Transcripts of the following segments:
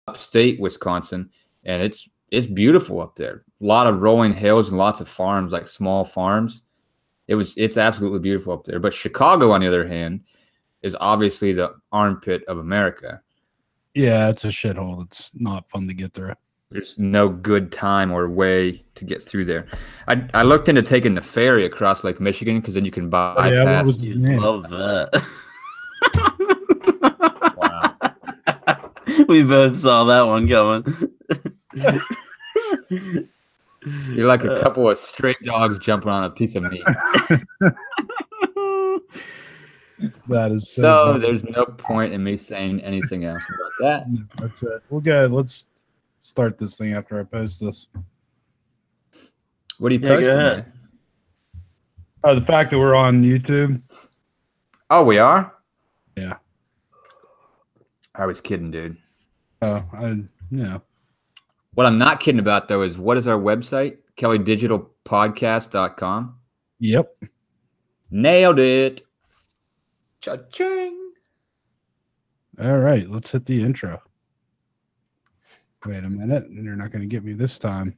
upstate Wisconsin, and it's beautiful up there. A lot of rolling hills and lots of farms, like small farms. It's absolutely beautiful up there. But Chicago, on the other hand, is obviously the armpit of America. Yeah, it's a shithole. It's not fun to get through. There's no good time or way to get through there. I looked into taking the ferry across Lake Michigan because then you can bypass. Yeah, what was his name? Love that. Wow. We both saw that one going. You're like a couple of stray dogs jumping on a piece of meat. That is So there's no point in me saying anything else about that. That's it. We'll go. Let's start this thing after I post this. What are you Yeah, go posting? ahead. Man? Oh, the fact that we're on YouTube. Oh, we are? Yeah. I was kidding, dude. Oh, yeah. What I'm not kidding about, though, is what is our website? KellyDigitalPodcast.com. Yep. Nailed it. Cha-ching. All right, let's hit the intro. Wait a minute. You're not going to get me this time.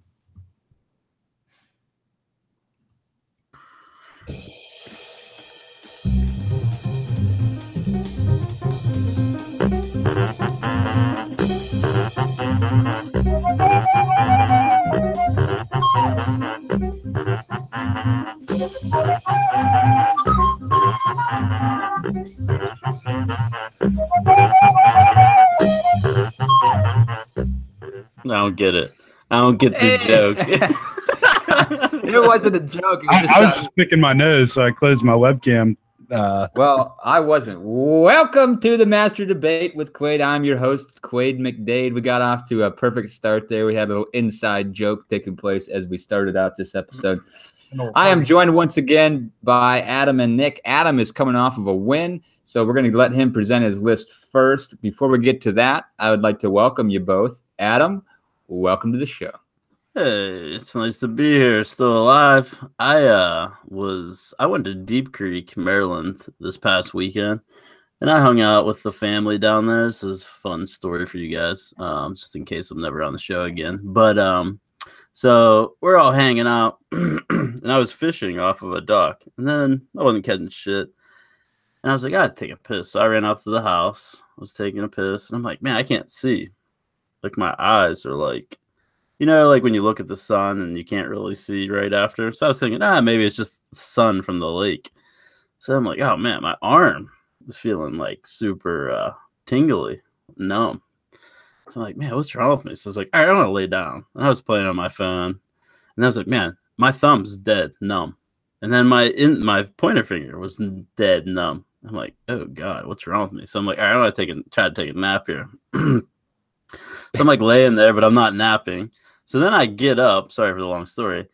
I don't get it. I don't get the joke. It wasn't a joke. I was just picking my nose, so I closed my webcam. Well, I wasn't. Welcome to the Master Debate with Quaid. I'm your host, Quaid McDade. We got off to a perfect start there. We had a little inside joke taking place as we started out this episode. I am joined once again by Adam and Nick. Adam is coming off of a win, so we're going to let him present his list first. Before we get to that, I would like to welcome you both. Adam, welcome to the show. Hey, it's nice to be here, still alive. I went to Deep Creek, Maryland this past weekend, and I hung out with the family down there. This is a fun story for you guys, just in case I'm never on the show again. But so we're all hanging out, and I was fishing off of a dock, and then I wasn't catching shit. And I was like, I gotta take a piss. So I ran out to the house, was taking a piss, and I'm like, man, I can't see. Like my eyes are like, you know, like when you look at the sun and you can't really see right after. So I was thinking, maybe it's just the sun from the lake. So I'm like, oh man, my arm is feeling like super tingly, numb. So I'm like, man, what's wrong with me? So I was like, all right, I'm gonna lay down. And I was playing on my phone, and I was like, man, my thumb's dead numb, and then my pointer finger was dead numb. I'm like, oh god, what's wrong with me? So I'm like, all right, I'm gonna try to take a nap here. So I'm like laying there, but I'm not napping. So then I get up, sorry for the long story,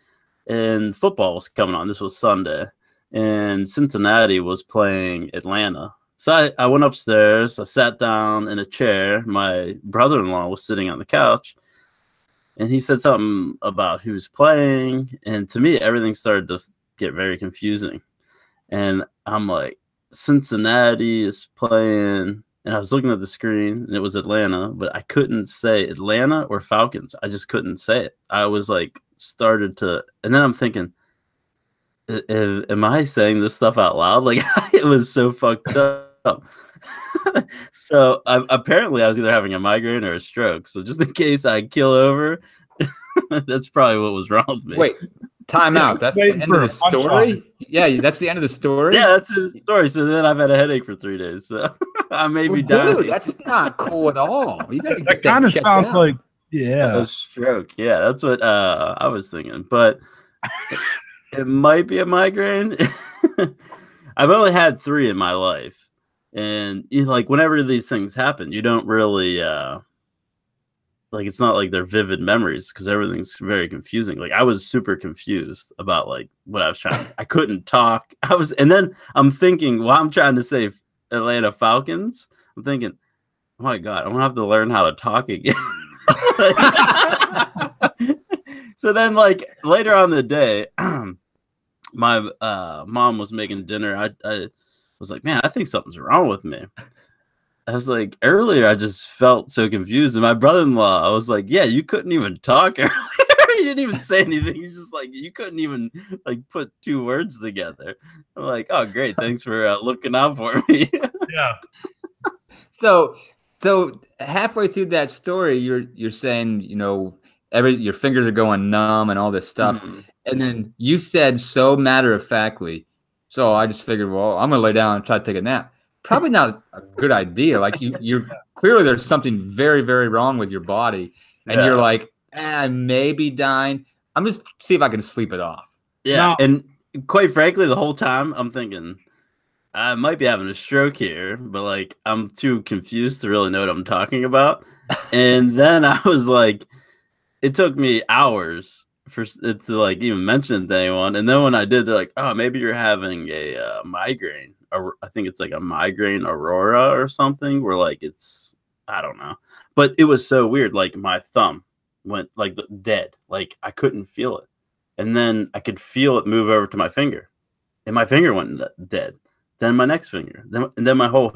and football was coming on. This was Sunday, and Cincinnati was playing Atlanta. So I went upstairs, I sat down in a chair. My brother-in-law was sitting on the couch, and he said something about who's playing. And to me, everything started to get very confusing. And I'm like, Cincinnati is playing. And I was looking at the screen, and it was Atlanta, but I couldn't say Atlanta or Falcons. I just couldn't say it. I was like, and then I'm thinking, am I saying this stuff out loud? Like, it was so fucked up. So apparently I was either having a migraine or a stroke. So just in case I keel over, that's probably what was wrong with me. Wait, time out. That's the end of the story? Yeah, that's the end of the story? Yeah, that's the story. So then I've had a headache for 3 days. So I may be dying. Dude, that's not cool at all. You gotta that kind of sounds out. like, yeah. A stroke. Yeah, that's what I was thinking. But it might be a migraine. I've only had 3 in my life. And like whenever these things happen, you don't really like, it's not like they're vivid memories because everything's very confusing. Like I was super confused about like what I was trying. I couldn't talk. And then I'm thinking, well, I'm trying to say Atlanta Falcons. I'm thinking, oh my god, I'm gonna have to learn how to talk again. So then, like later on the day, my mom was making dinner. I was like, man, I think something's wrong with me. I was like, earlier I just felt so confused. And my brother-in-law, I was like, yeah, you couldn't even talk earlier. He didn't even say anything. He's just like, you couldn't even like put two words together. I'm like, oh, great. Thanks for looking out for me. Yeah. So halfway through that story, you're saying, your fingers are going numb and all this stuff. Mhm. And then you said so matter-of-factly, so I just figured, well, I'm gonna lay down and try to take a nap. Probably not a good idea. Like you're clearly there's something very, very wrong with your body, and you're like, maybe dying. I'm just see if I can sleep it off. Yeah, Now- and quite frankly, the whole time I'm thinking I might be having a stroke here, but like I'm too confused to really know what I'm talking about. And then I was like, it took me hours for it to like even mention it to anyone. And then when I did, they're like, oh, maybe you're having a migraine. Or I think it's like a migraine aurora or something, where like it's, I don't know. But it was so weird. Like my thumb went like dead. Like I couldn't feel it. And then I could feel it move over to my finger. And my finger went dead. Then my next finger. And then my whole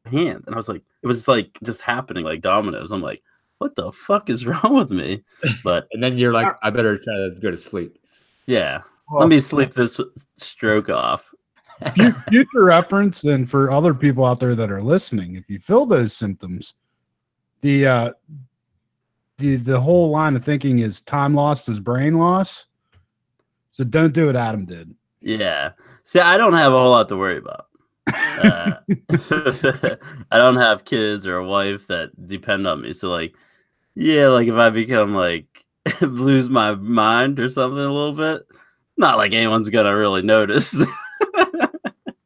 hand. And I was like, it was like just happening like dominoes. I'm like, what the fuck is wrong with me? But And then you're like, I better try to go to sleep. yeah, Well, let me sleep this stroke off. future reference, and for other people out there that are listening, if you feel those symptoms, the whole line of thinking is time lost is brain loss. So don't do what Adam did. Yeah. See, I don't have a whole lot to worry about. I don't have kids or a wife that depend on me. So like, yeah, like if I become like lose my mind or something a little bit, not like anyone's gonna really notice.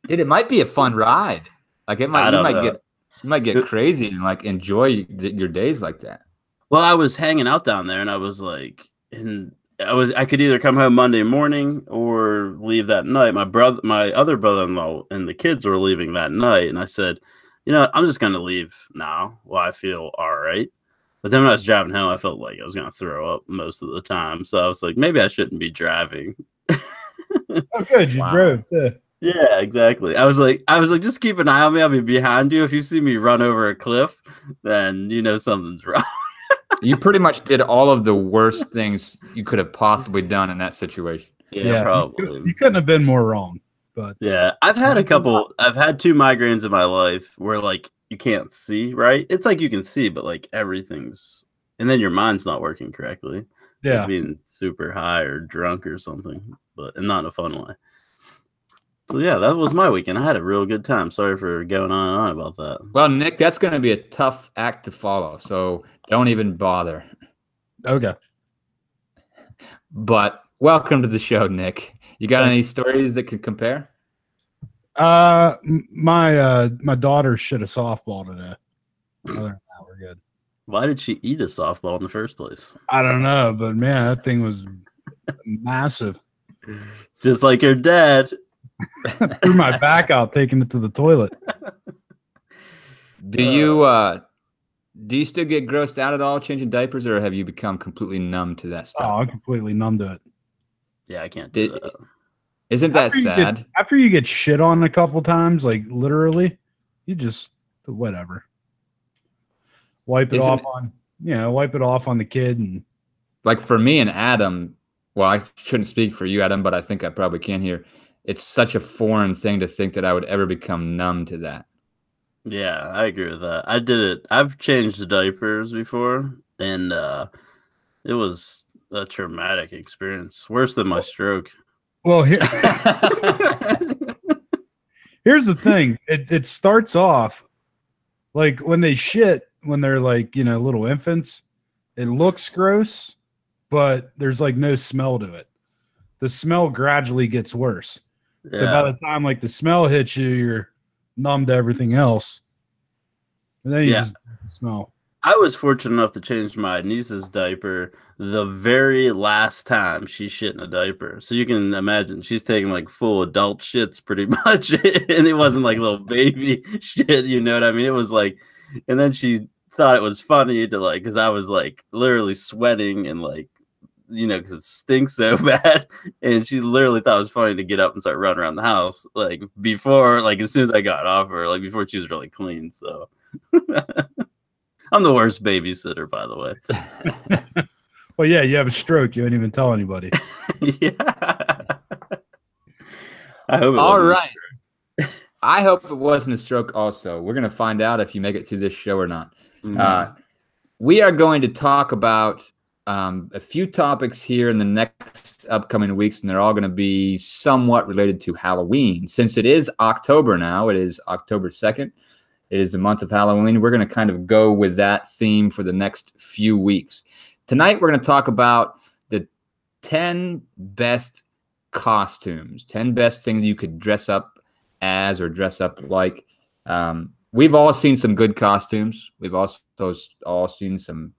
Dude, it might be a fun ride. Like it might, I don't know. you might get crazy and like enjoy your days like that. Well, I was hanging out down there and I was like, I could either come home Monday morning or leave that night. My other brother-in-law and the kids were leaving that night. And I said, I'm just going to leave now while I feel all right. But then when I was driving home, I felt like I was going to throw up most of the time. So I was like, maybe I shouldn't be driving. Oh, good. You Wow. drove too. Yeah, exactly. I was like, just keep an eye on me. I'll be behind you. If you see me run over a cliff, then you know something's wrong. You pretty much did all of the worst things you could have possibly done in that situation. Yeah, probably. You couldn't have been more wrong. But Yeah, I've had I've had 2 migraines in my life where like you can't see, right? It's like you can see, but like everything's, and then your mind's not working correctly. It's yeah, like being super high or drunk or something, and not in a fun way. So yeah, that was my weekend. I had a real good time. Sorry for going on and on about that. Well, Nick, that's going to be a tough act to follow, so don't even bother. okay. But welcome to the show, Nick. You got any stories that could compare? My daughter shit a softball today. Other than that, we're good. Why did she eat a softball in the first place? I don't know, but man, that thing was massive. Just like her dad. Threw my back out taking it to the toilet. Do you still get grossed out at all changing diapers, or have you become completely numb to that Oh, stuff? I'm completely numb to it. Yeah, I can't do that. Isn't that sad? After you get shit on a couple times, like literally, you just whatever. Wipe it off on the kid. And Like for me and Adam, well, I shouldn't speak for you, Adam, but I think I probably can here. It's such a foreign thing to think that I would ever become numb to that. Yeah, I agree with that. I did it. I've changed diapers before, and it was a traumatic experience. Worse than my stroke. well, here's the thing. It starts off like when they shit, when they're like, little infants, it looks gross, but there's like no smell to it. The smell gradually gets worse. Yeah. So by the time like the smell hits you, you're numb to everything else. And then you just smell. I was fortunate enough to change my niece's diaper the very last time she shit in a diaper. So you can imagine she's taking like full adult shits pretty much. And it wasn't like little baby shit, you know what I mean? It was like, and then she thought it was funny to like, because I was like literally sweating and like, because it stinks so bad. And she literally thought it was funny to get up and start running around the house. Like before, like as soon as I got off her, like before she was really clean. So I'm the worst babysitter, by the way. Well, yeah, you have a stroke. You didn't even tell anybody. Yeah. I hope it All wasn't a right. I hope it wasn't a stroke also. We're going to find out if you make it through this show or not. stroke. We are going to talk about a few topics here in the next upcoming weeks, and they're all going to be somewhat related to Halloween. Since it is October now, it is October 2nd. It is the month of Halloween. We're going to kind of go with that theme for the next few weeks. Tonight, we're going to talk about the 10 best costumes, 10 best things you could dress up as or dress up like. We've all seen some good costumes. We've also all seen some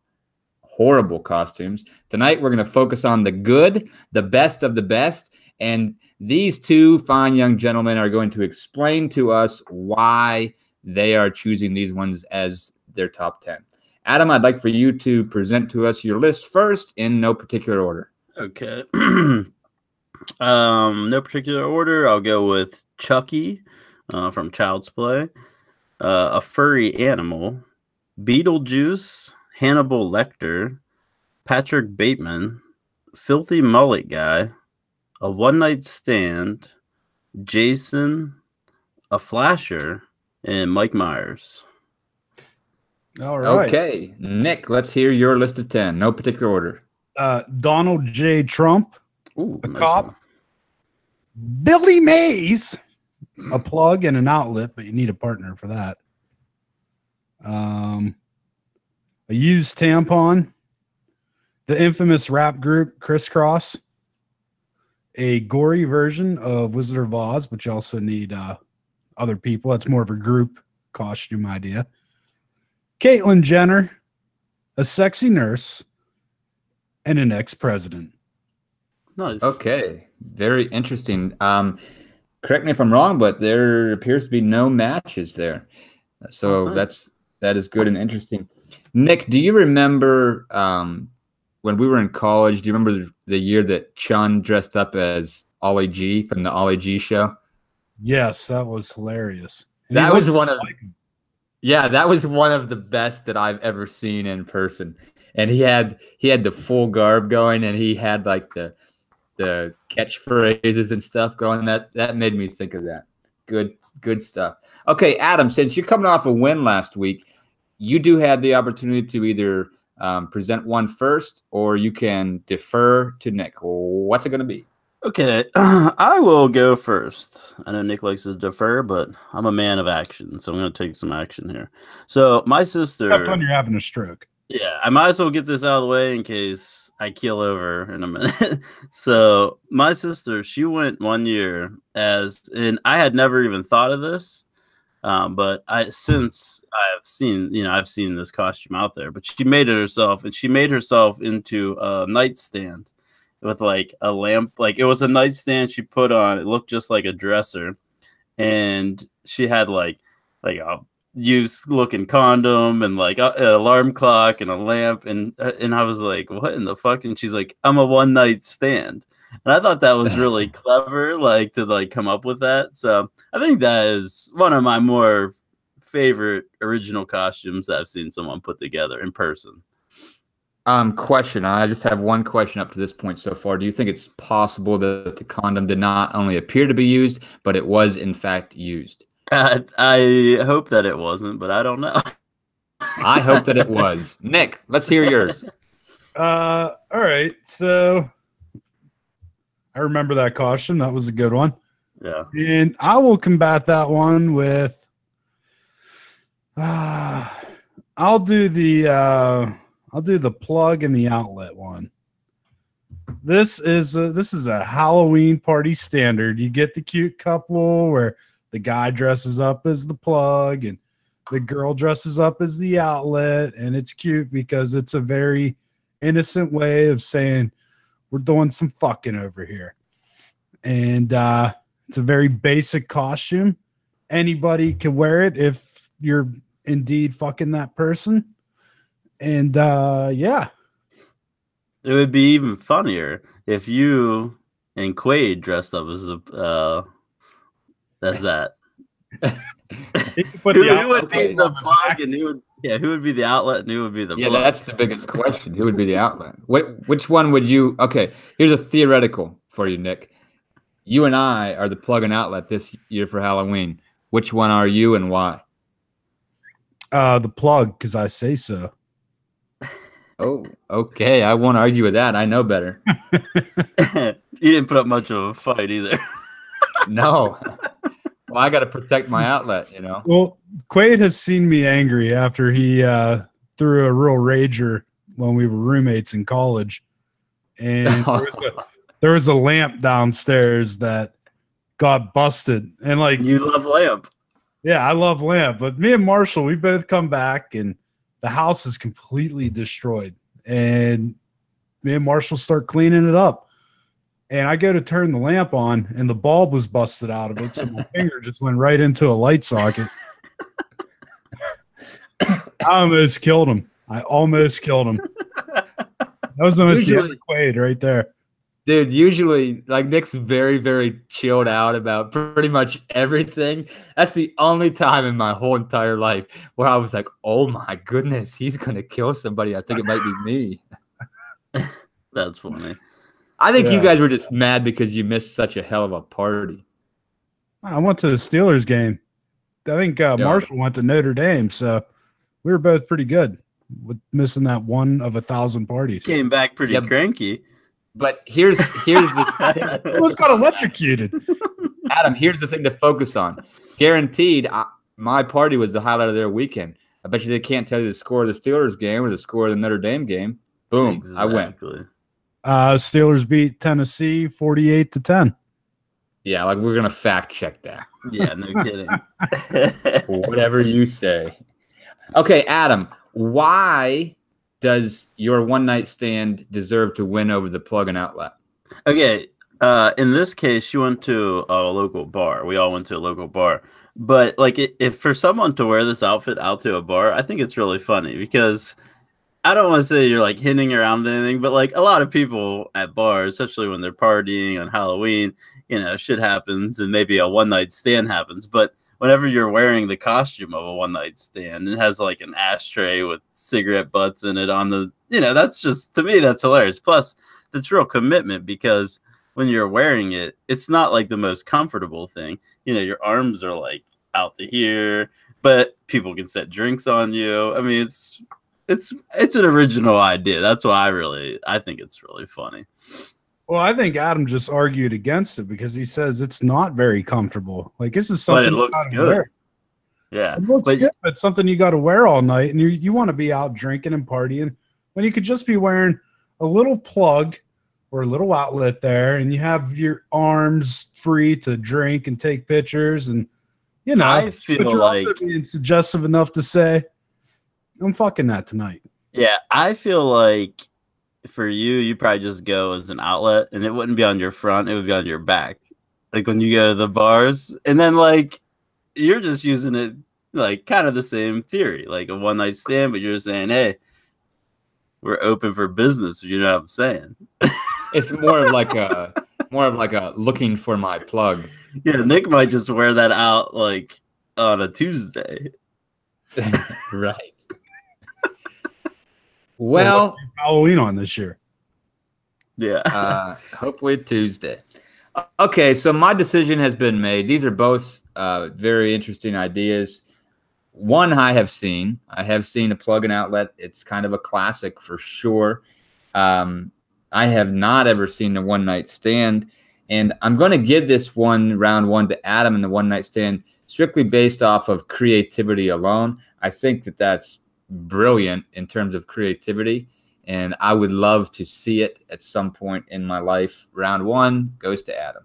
horrible costumes. Tonight, we're going to focus on the good, the best of the best. And these two fine young gentlemen are going to explain to us why they are choosing these ones as their top 10. Adam, I'd like for you to present to us your list first in no particular order. Okay. No particular order. I'll go with Chucky from Child's Play, a furry animal, Beetlejuice, Hannibal Lecter, Patrick Bateman, Filthy Mullet Guy, a one-night stand, Jason, a Flasher, and Mike Myers. All right. Okay, Nick, let's hear your list of 10. No particular order. Donald J. Trump, Ooh, a nice cop. one. Billy Mays, a plug and an outlet, but you need a partner for that. A used tampon, the infamous rap group Crisscross, a gory version of Wizard of Oz, but you also need other people. That's more of a group costume idea. Caitlyn Jenner, a sexy nurse, and an ex-president. Nice. Okay, very interesting. Correct me if I'm wrong, but there appears to be no matches there. So that is good and interesting. Nick, do you remember when we were in college? Do you remember the year that Chun dressed up as Ollie G from the Ollie G show? Yes, that was hilarious. And That he was looked one of like him. Yeah, that was one of the best that I've ever seen in person. And he had the full garb going, and he had like the catchphrases and stuff going. That made me think of that. Good stuff. Okay, Adam, since you're coming off a win last week, you do have the opportunity to either present one first, or you can defer to Nick. What's it going to be? Okay, I will go first. I know Nick likes to defer, but I'm a man of action, so I'm going to take some action here. So my sister... Except when you're having a stroke. Yeah, I might as well get this out of the way in case I keel over in a minute. So my sister, she went one year and I had never even thought of this, but I've seen this costume out there, but she made it herself, and she made herself into a nightstand with like a lamp. Like, it was a nightstand she put on. It looked just like a dresser, and she had like a used looking condom and like an alarm clock and a lamp, and I was like, what in the fuck? And she's like, I'm a one night stand. And I thought that was really clever, like to like come up with that. So I think that is one of my more favorite original costumes that I've seen someone put together in person. Question. I just have one question up to this point so far. Do you think it's possible that the condom did not only appear to be used, but it was in fact used? I hope that it wasn't, but I don't know. I hope that it was. Nick, let's hear yours. All right. So I remember that costume. That was a good one. Yeah. And I will combat that one with I'll do the plug and the outlet one. This is a Halloween party standard. You get the cute couple where the guy dresses up as the plug and the girl dresses up as the outlet, and it's cute because it's a very innocent way of saying we're doing some fucking over here. And it's a very basic costume. Anybody can wear it if you're indeed fucking that person. And yeah. It would be even funnier if you and Quaid dressed up as that. He could put Who the would outlet be on the the plug back. and who would be the outlet and who would be the Yeah, plug? that's the biggest question. Who would be the outlet? Which one would you? Okay, here's a theoretical for you, Nick. You and I are the plug and outlet this year for Halloween. Which one are you and why? The plug, because I say so. Oh, okay. I won't argue with that. I know better. You didn't put up much of a fight either. No. Well, I got to protect my outlet, you know. Well, Quaid has seen me angry after he threw a real rager when we were roommates in college. And there was a lamp downstairs that got busted. And like, You love lamp. yeah, I love lamp, but me and Marshall, we both come back and the house is completely destroyed. And me and Marshall start cleaning it up. And I go to turn the lamp on and the bulb was busted out of it. So my finger just went right into a light socket. I almost killed him. That was almost the other Quaid right there. Dude, usually, like, Nick's very, very chilled out about pretty much everything. That's the only time in my whole entire life where I was like, oh my goodness, he's going to kill somebody. I think it might be me. That's funny. I think you Yeah. guys were just mad because you missed such a hell of a party. I went to the Steelers game. I think Marshall went to Notre Dame, so we were both pretty good with missing that one of 1,000 parties. Came back pretty cranky. But here's the thing. Almost got electrocuted. Adam, here's the thing to focus on. Guaranteed, my party was the highlight of their weekend. I bet you they can't tell you the score of the Steelers game or the score of the Notre Dame game. Boom, I win. Steelers beat Tennessee 48-10. Yeah, like we're gonna fact check that. Yeah, no kidding. Whatever you say. Okay, Adam, why does your one night stand deserve to win over the plug and outlet? Okay, in this case, you went to a local bar. We all went to a local bar. But like, if for someone to wear this outfit out to a bar, I think it's really funny because I don't want to say you're like hinting around anything, but like a lot of people at bars, especially when they're partying on Halloween, you know, shit happens and maybe a one night stand happens. But whenever you're wearing the costume of a one night stand, it has like an ashtray with cigarette butts in it on the, you know, that's just, to me, that's hilarious. Plus, that's real commitment because when you're wearing it, it's not like the most comfortable thing. You know, your arms are like out to here, but people can set drinks on you. I mean, it's an original idea. That's why I think it's really funny. Well, I think Adam just argued against it because he says it's not very comfortable. Like, this is something But it looks good. wear. Yeah. It looks good, but it's something you got to wear all night, and you want to be out drinking and partying when you could just be wearing a little plug or a little outlet there, and you have your arms free to drink and take pictures, and you know, I feel but you're like also being suggestive enough to say, "I'm fucking that tonight." Yeah, I feel like for you probably just go as an outlet, and it wouldn't be on your front; it would be on your back. Like when you go to the bars, and then like you're just using it like kind of the same theory, like a one night stand, but you're saying, "Hey, we're open for business." You know what I'm saying? It's more of like a looking for my plug. Yeah, Nick might just wear that out like on a Tuesday. Right. Well, Halloween on this year. Yeah. Hopefully Tuesday. Okay, so my decision has been made. These are both very interesting ideas. One I have seen a plug and outlet. It's kind of a classic for sure. I have not ever seen the one night stand, and I'm going to give this round one to Adam and the one night stand strictly based off of creativity alone. I think that that's brilliant in terms of creativity, and I would love to see it at some point in my life. Round one goes to Adam.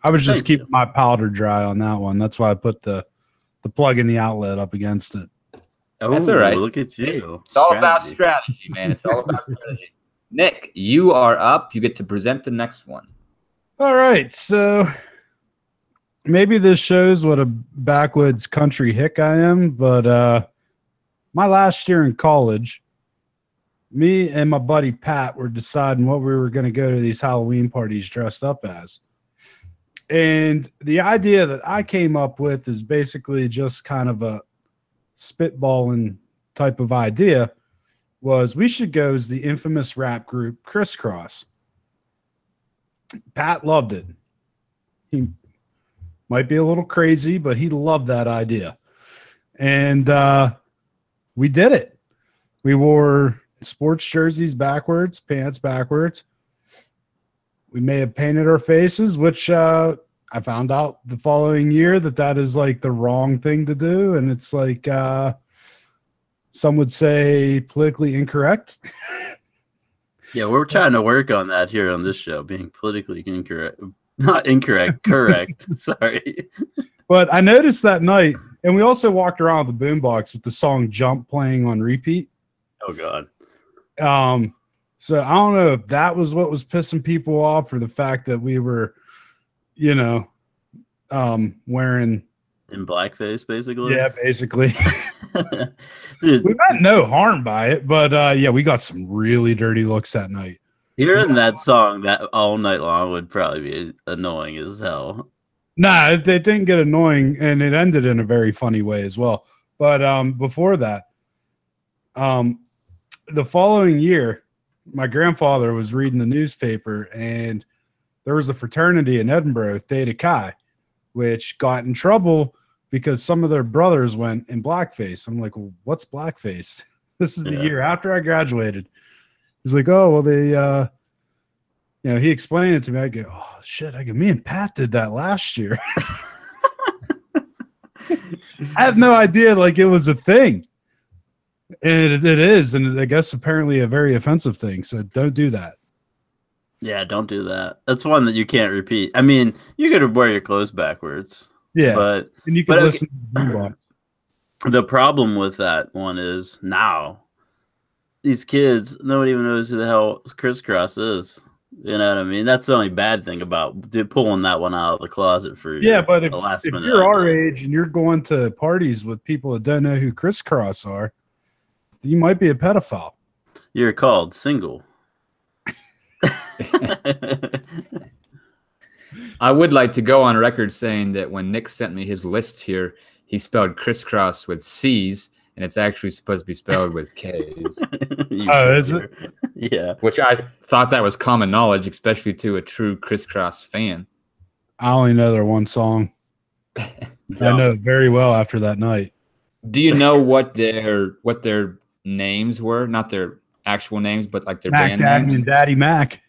I was just keeping my powder dry on that one. That's why I put the plug in the outlet up against it. That's all right. Look at you. It's all about strategy, man. It's all about strategy. Nick, you are up. You get to present the next one. All right, so maybe this shows what a backwoods country hick I am, but my last year in college, me and my buddy Pat were deciding what we were going to go to these Halloween parties dressed up as. And the idea that I came up with is basically just kind of a spitballing type of idea. Was we should go as the infamous rap group Crisscross. Pat loved it. He might be a little crazy, but he loved that idea. And we did it. We wore sports jerseys backwards, pants backwards. We may have painted our faces, which I found out the following year that is like the wrong thing to do. And it's like some would say politically incorrect. Yeah, we're trying to work on that here on this show, being politically incorrect. Not incorrect, correct. Sorry. But I noticed that night, and we also walked around with the boombox with the song Jump playing on repeat. Oh, God. So I don't know if that was what was pissing people off or the fact that we were, wearing. In blackface, basically? Yeah, basically. Dude, we meant no harm by it, but we got some really dirty looks that night. hearing that song that all night long would probably be annoying as hell. Nah, it didn't get annoying, and it ended in a very funny way as well. But before that, the following year, my grandfather was reading the newspaper, and there was a fraternity in Edinburgh, Theta Chi, which got in trouble because some of their brothers went in blackface. I'm like, well, what's blackface? This is the year after I graduated. He's like, oh, well, they, he explained it to me. I go, oh, shit. I go, me and Pat did that last year. I had no idea, like, it was a thing. And it is. And I guess apparently a very offensive thing. So don't do that. Yeah, don't do that. That's one that you can't repeat. I mean, you could wear your clothes backwards. Yeah. But and you can listen to the boombox. The problem with that one is now these kids, nobody even knows who the hell Crisscross is. You know what I mean? That's the only bad thing about pulling that one out of the closet for you. Yeah, but if you're our age and you're going to parties with people that don't know who Crisscross are, you might be a pedophile. You're called single. I would like to go on record saying that when Nick sent me his list here, he spelled crisscross with C's, and it's actually supposed to be spelled with K's. Oh, is it? Yeah. Which I thought that was common knowledge, especially to a true Crisscross fan. I only know their one song. I know it very well after that night. Do you know what their names were? Not their actual names, but like their Mac band Daddy names? and Daddy Mac.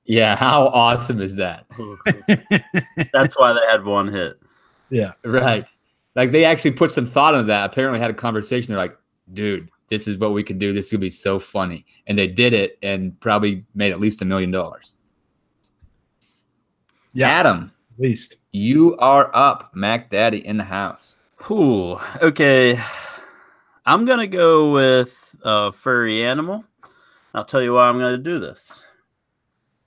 Yeah, how awesome is that? That's why they had one hit. Yeah. Right. Like they actually put some thought into that. Apparently had a conversation. They're like, dude, this is what we can do. This is going to be so funny. And they did it and probably made at least $1 million. Yeah. Adam, At least. you are up. Mac Daddy in the house. Ooh, okay. I'm going to go with a furry animal. I'll tell you why I'm going to do this.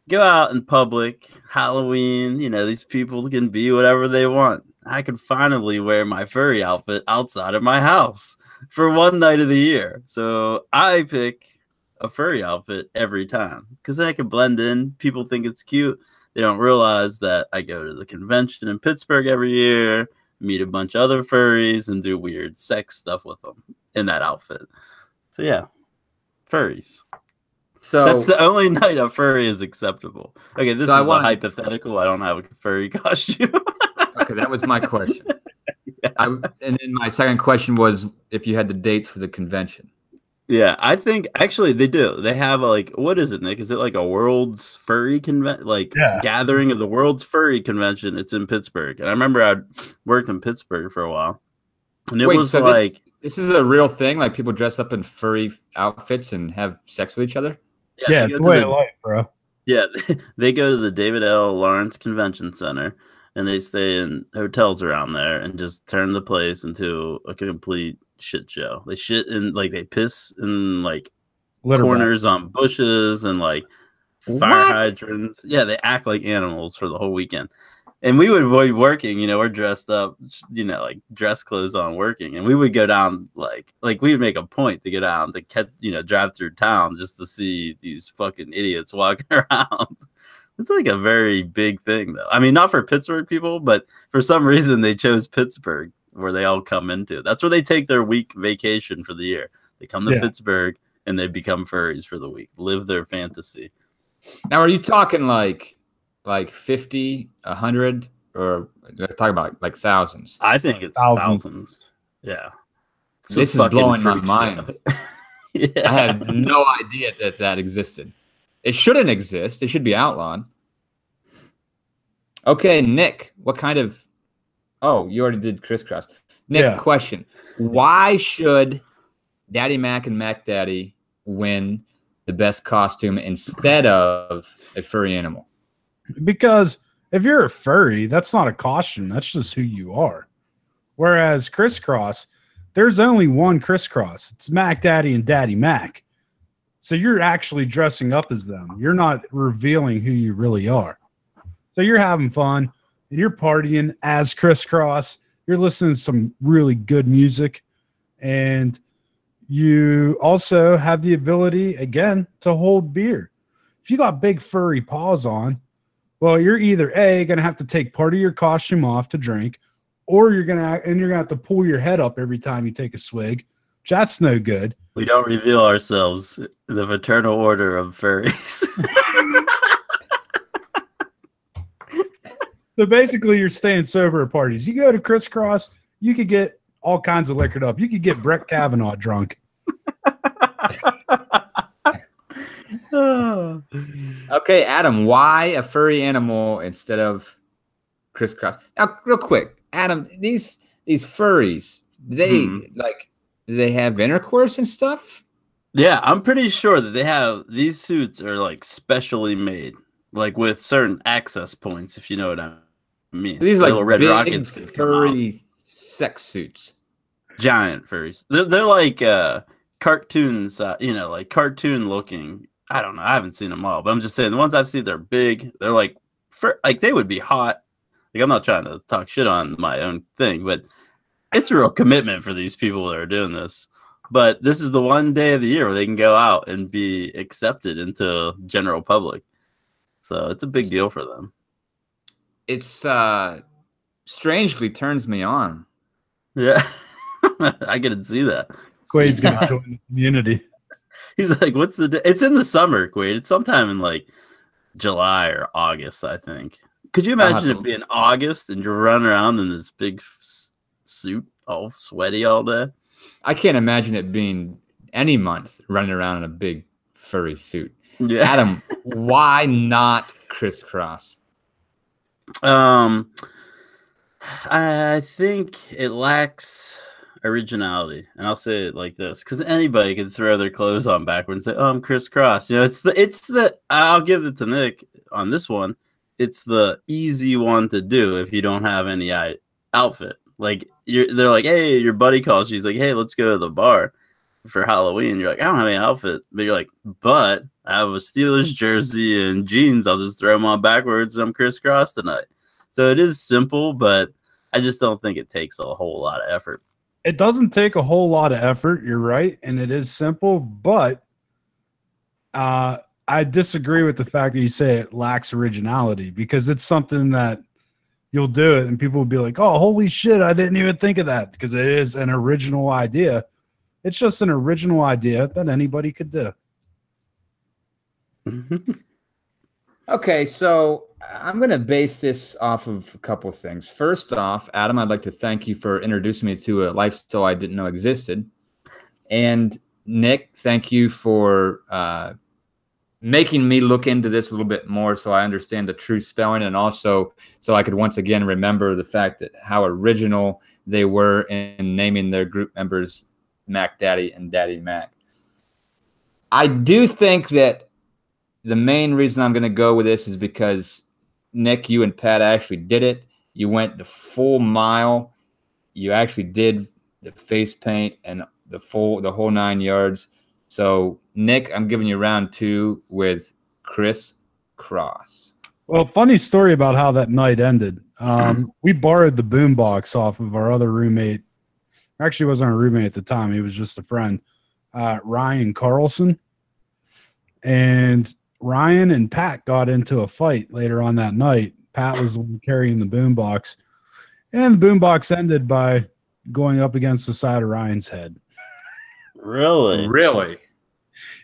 Go out in public, Halloween, these people can be whatever they want. I can finally wear my furry outfit outside of my house for one night of the year. So I pick a furry outfit every time because then I can blend in. People think it's cute. They don't realize that I go to the convention in Pittsburgh every year, meet a bunch of other furries, and do weird sex stuff with them in that outfit. So yeah, furries. So That's the only night a furry is acceptable. Okay, this So is a hypothetical. I don't have a furry costume. okay, that was my question. And then my second question was if you had the dates for the convention. Yeah, I think actually they do. They have what is it, Nick? Is it like a world's furry convention? Gathering of the world's furry convention. It's in Pittsburgh. And I remember I worked in Pittsburgh for a while. And it was this is a real thing? Like people dress up in furry outfits and have sex with each other? Yeah, it's a way of life, bro. Yeah, they go to the David L. Lawrence Convention Center and they stay in hotels around there and just turn the place into a complete shit show. They shit in they piss in Litter corners on bushes and fire hydrants. Yeah, they act like animals for the whole weekend. And we would be working, we're dressed up, dress clothes on working. And we would go down, we would make a point to go down to drive through town just to see these fucking idiots walking around It's like a very big thing, though. I mean, not for Pittsburgh people, but for some reason they chose Pittsburgh, where they all come into. That's where they take their week vacation for the year. They come to Pittsburgh and they become furries for the week, live their fantasy. Now, are you talking like 50, 100, or talking about like thousands? I think it's thousands. Yeah. This is blowing my mind. Yeah. I had no idea that existed. It shouldn't exist. It should be outlawed. Okay, Nick, what kind of... Oh, you already did crisscross. Nick, question. Why should Daddy Mac and Mac Daddy win the best costume instead of a furry animal? Because if you're a furry, that's not a costume. That's just who you are. Whereas crisscross, there's only one crisscross. It's Mac Daddy and Daddy Mac. So you're actually dressing up as them. You're not revealing who you really are. So you're having fun and you're partying as crisscross. You're listening to some really good music. And you also have the ability, again, to hold beer. If you got big furry paws on, well, you're either A, going to have to take part of your costume off to drink, or you're going to have to pull your head up every time you take a swig. That's no good. We don't reveal ourselves. The fraternal order of furries. So basically, you're staying sober at parties. You go to crisscross, you could get all kinds of liquored up. You could get Brett Kavanaugh drunk. Okay, Adam, why a furry animal instead of crisscross? Now, real quick, Adam, these furries, do they have intercourse and stuff? Yeah, I'm pretty sure that they have these suits are like specially made, like with certain access points, if you know what I mean. So these are like big rockets furry sex suits. Giant furries. They're like cartoons, like cartoon looking. I don't know. I haven't seen them all, but I'm just saying the ones I've seen, they're big. They're like they would be hot. Like, I'm not trying to talk shit on my own thing, but it's a real commitment for these people that are doing this. But this is the one day of the year where they can go out and be accepted into general public. So it's a big deal for them. It's strangely turns me on. Yeah. I can see that. Quaid's going to join the community. He's like, what's the day? It's in the summer, Quaid. It's sometime in like July or August, I think. Could you imagine it being August and you're running around in this big suit all sweaty all day? I can't imagine it being any month running around in a big furry suit. Yeah. Adam, why not crisscross? I think it lacks originality, and I'll say it like this, because anybody can throw their clothes on backwards and say, "Oh, I'm crisscross." You know, it's the. I'll give it to Nick on this one. It's the easy one to do if you don't have any outfit. Like they're like, "Hey, your buddy calls you." He's like, "Hey, let's go to the bar for Halloween." You're like, "I don't have any outfit," but you're like, "But I have a Steelers jersey and jeans. I'll just throw them on backwards. And I'm crisscross tonight." So it is simple, but I just don't think it takes a whole lot of effort. It doesn't take a whole lot of effort. You're right, and it is simple, but I disagree with the fact that you say it lacks originality, because it's something that you'll do it and people will be like, "Oh, holy shit, I didn't even think of that," because it is an original idea. It's just an original idea that anybody could do. Okay, so I'm going to base this off of a couple of things. First off, Adam, I'd like to thank you for introducing me to a lifestyle I didn't know existed. And Nick, thank you for making me look into this a little bit more so I understand the true spelling, and also so I could once again remember the fact that how original they were in naming their group members Mac Daddy and Daddy Mac. I do think that the main reason I'm going to go with this is because, Nick, you and Pat actually did it. You went the full mile. You actually did the face paint and the whole 9 yards. So, Nick, I'm giving you round 2 with Chris Cross. Well, funny story about how that night ended. We borrowed the boombox off of our other roommate. Actually, he wasn't our roommate at the time. He was just a friend, Ryan Carlson. And Ryan and Pat got into a fight later on that night. Pat was the one carrying the boombox, and the boombox ended by going up against the side of Ryan's head. Really? Really?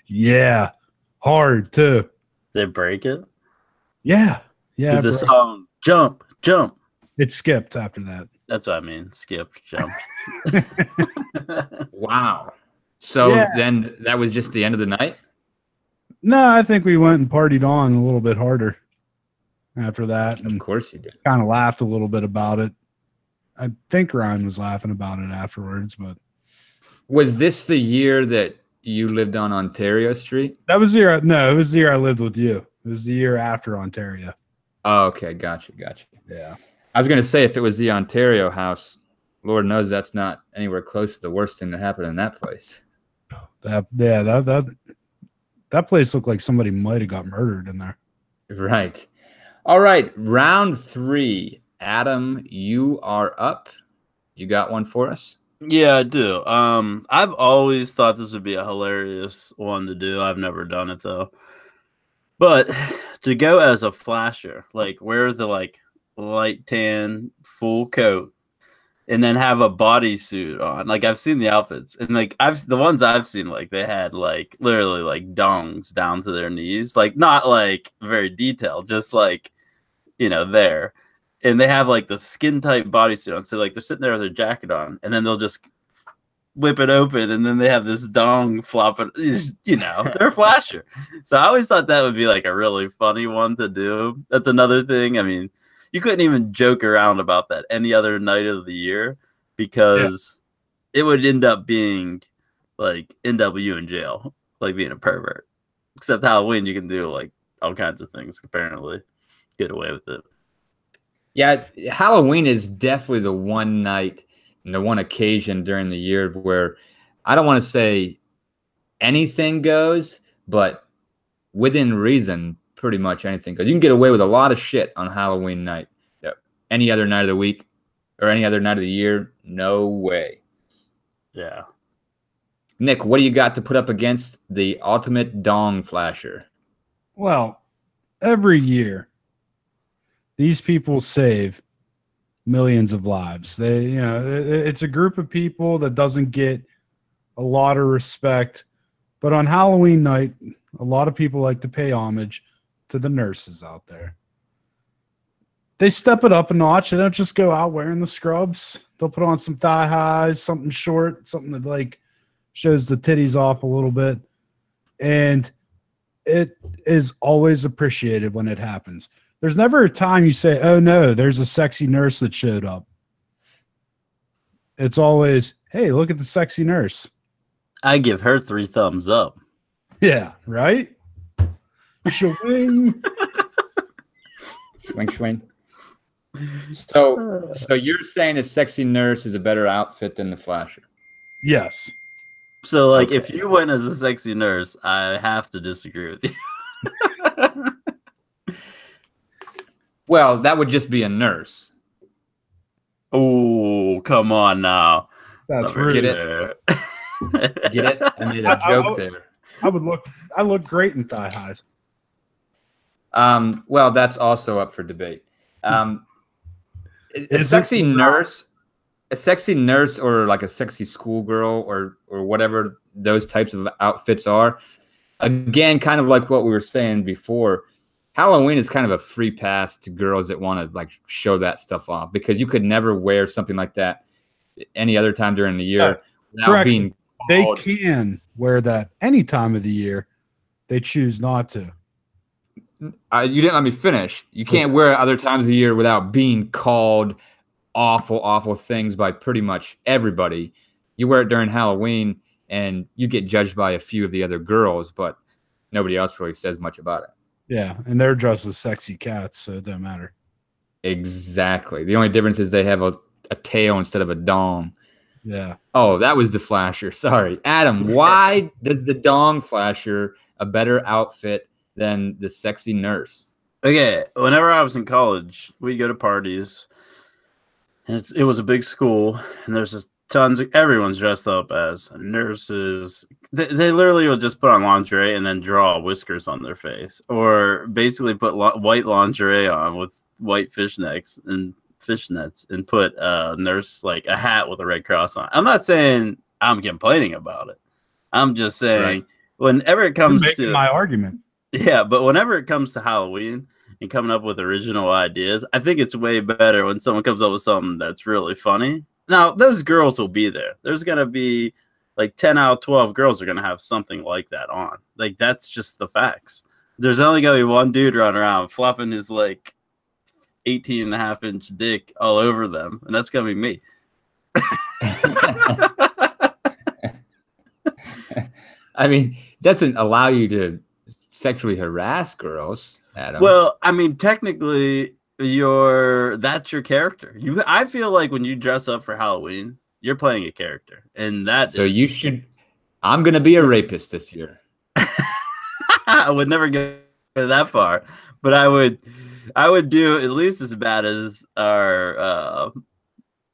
Yeah, hard too. They break it? Yeah. Did the song jump? It skipped after that. That's what I mean. Skip, jump. Wow. So then that was just the end of the night? No, I think we went and partied on a little bit harder after that. Of And course you did. kind of laughed a little bit about it. I think Ryan was laughing about it afterwards, but Was this the year that you lived on Ontario Street? that was the year. No, it was the year I lived with you. It was the year after Ontario. Oh, okay. Gotcha. Yeah. I was going to say, if it was the Ontario house, Lord knows that's not anywhere close to the worst thing that happened in that place. That place looked like somebody might have got murdered in there. Right. All right. Round 3. Adam, you are up. You got one for us? Yeah, I do. I've always thought this would be a hilarious one to do. I've never done it though. But to go as a flasher, like wear the like light tan full coat and then have a bodysuit on. Like I've seen the outfits and like the ones I've seen, like they had like literally like dongs down to their knees, like not like very detailed, just like, you know, there. And they have like the skin tight bodysuit on. So like they're sitting there with their jacket on and then they'll just whip it open and then they have this dong flopping, you know, they're a flasher. So I always thought that would be like a really funny one to do. That's another thing. I mean, you couldn't even joke around about that any other night of the year because it would end up being like NW in jail, like being a pervert. Except Halloween, you can do like all kinds of things, apparently. Get away with it. Yeah, Halloween is definitely the one night and the one occasion during the year where I don't want to say anything goes, but within reason, pretty much anything goes. You can get away with a lot of shit on Halloween night. Any other night of the week or any other night of the year, no way. Yeah. Nick, what do you got to put up against the ultimate dong flasher? Well, every year, these people save millions of lives. It's a group of people that doesn't get a lot of respect, but on Halloween night, a lot of people like to pay homage to the nurses out there. They step it up a notch. They don't just go out wearing the scrubs. They'll put on some thigh highs, something short, something that like shows the titties off a little bit. And it is always appreciated when it happens. There's never a time you say, oh no, there's a sexy nurse that showed up. It's always, hey, look at the sexy nurse. I give her 3 thumbs up. Yeah, right? Swing. Swing. So you're saying a sexy nurse is a better outfit than the flasher? Yes. So, like, if you went as a sexy nurse, I have to disagree with you. Well, that would just be a nurse. Oh, come on now. That's rude. Get it? Get it? I made a joke there. I look great in thigh highs. Well, that's also up for debate. A sexy nurse or like a sexy schoolgirl or whatever those types of outfits are, again, kind of like what we were saying before, Halloween is kind of a free pass to girls that want to like show that stuff off, because you could never wear something like that any other time during the year without being called. They can wear that any time of the year. They choose not to. You didn't let me finish. You can't wear it other times of the year without being called awful things by pretty much everybody. You wear it during Halloween and you get judged by a few of the other girls, but nobody else really says much about it. Yeah, and they're dressed as sexy cats, so it doesn't matter. Exactly. The only difference is they have a tail instead of a dong. Yeah. Oh, that was the flasher. Sorry. Adam, why does the dong flasher a better outfit than the sexy nurse? Okay, whenever I was in college, we'd go to parties. And it was a big school, and there's this everyone's dressed up as nurses. They literally will just put on lingerie and then draw whiskers on their face, or basically put white lingerie on with white fishnets and put nurse like a hat with a red cross on. I'm not saying I'm complaining about it. I'm just saying whenever it comes to my argument. Yeah, but whenever it comes to Halloween and coming up with original ideas, I think it's way better when someone comes up with something that's really funny. Now, those girls will be there. There's going to be like 10 out of 12 girls are going to have something like that on. Like, that's just the facts. There's only going to be one dude running around flopping his like 18.5-inch dick all over them, and that's going to be me. I mean, doesn't allow you to sexually harass girls, Adam. Well, I mean, technically, that's your character. I feel like when you dress up for Halloween, you're playing a character, and you should. I'm gonna be a rapist this year. I would never go that far, but I would do at least as bad as our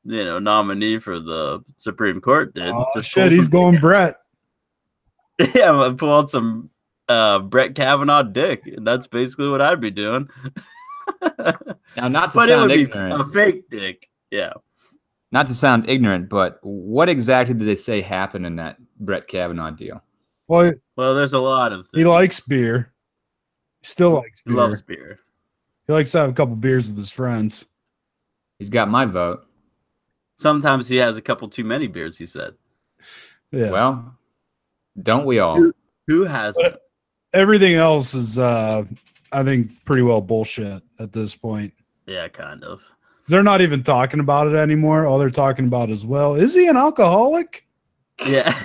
nominee for the Supreme Court did. Oh, just shit, he's going Brett. Yeah, I'm pull out some Brett Kavanaugh dick. That's basically what I'd be doing. Now, not to sound ignorant, a fake dick. Yeah. Not to sound ignorant, but what exactly did they say happened in that Brett Kavanaugh deal? Well, there's a lot of things. He likes beer. He still likes beer. He loves beer. He likes to have a couple beers with his friends. He's got my vote. Sometimes he has a couple too many beers, he said. Yeah. Well, don't we all? Who hasn't? Everything else is, I think, pretty well bullshit at this point. Yeah, kind of. They're not even talking about it anymore. All they're talking about is, well, is he an alcoholic? Yeah.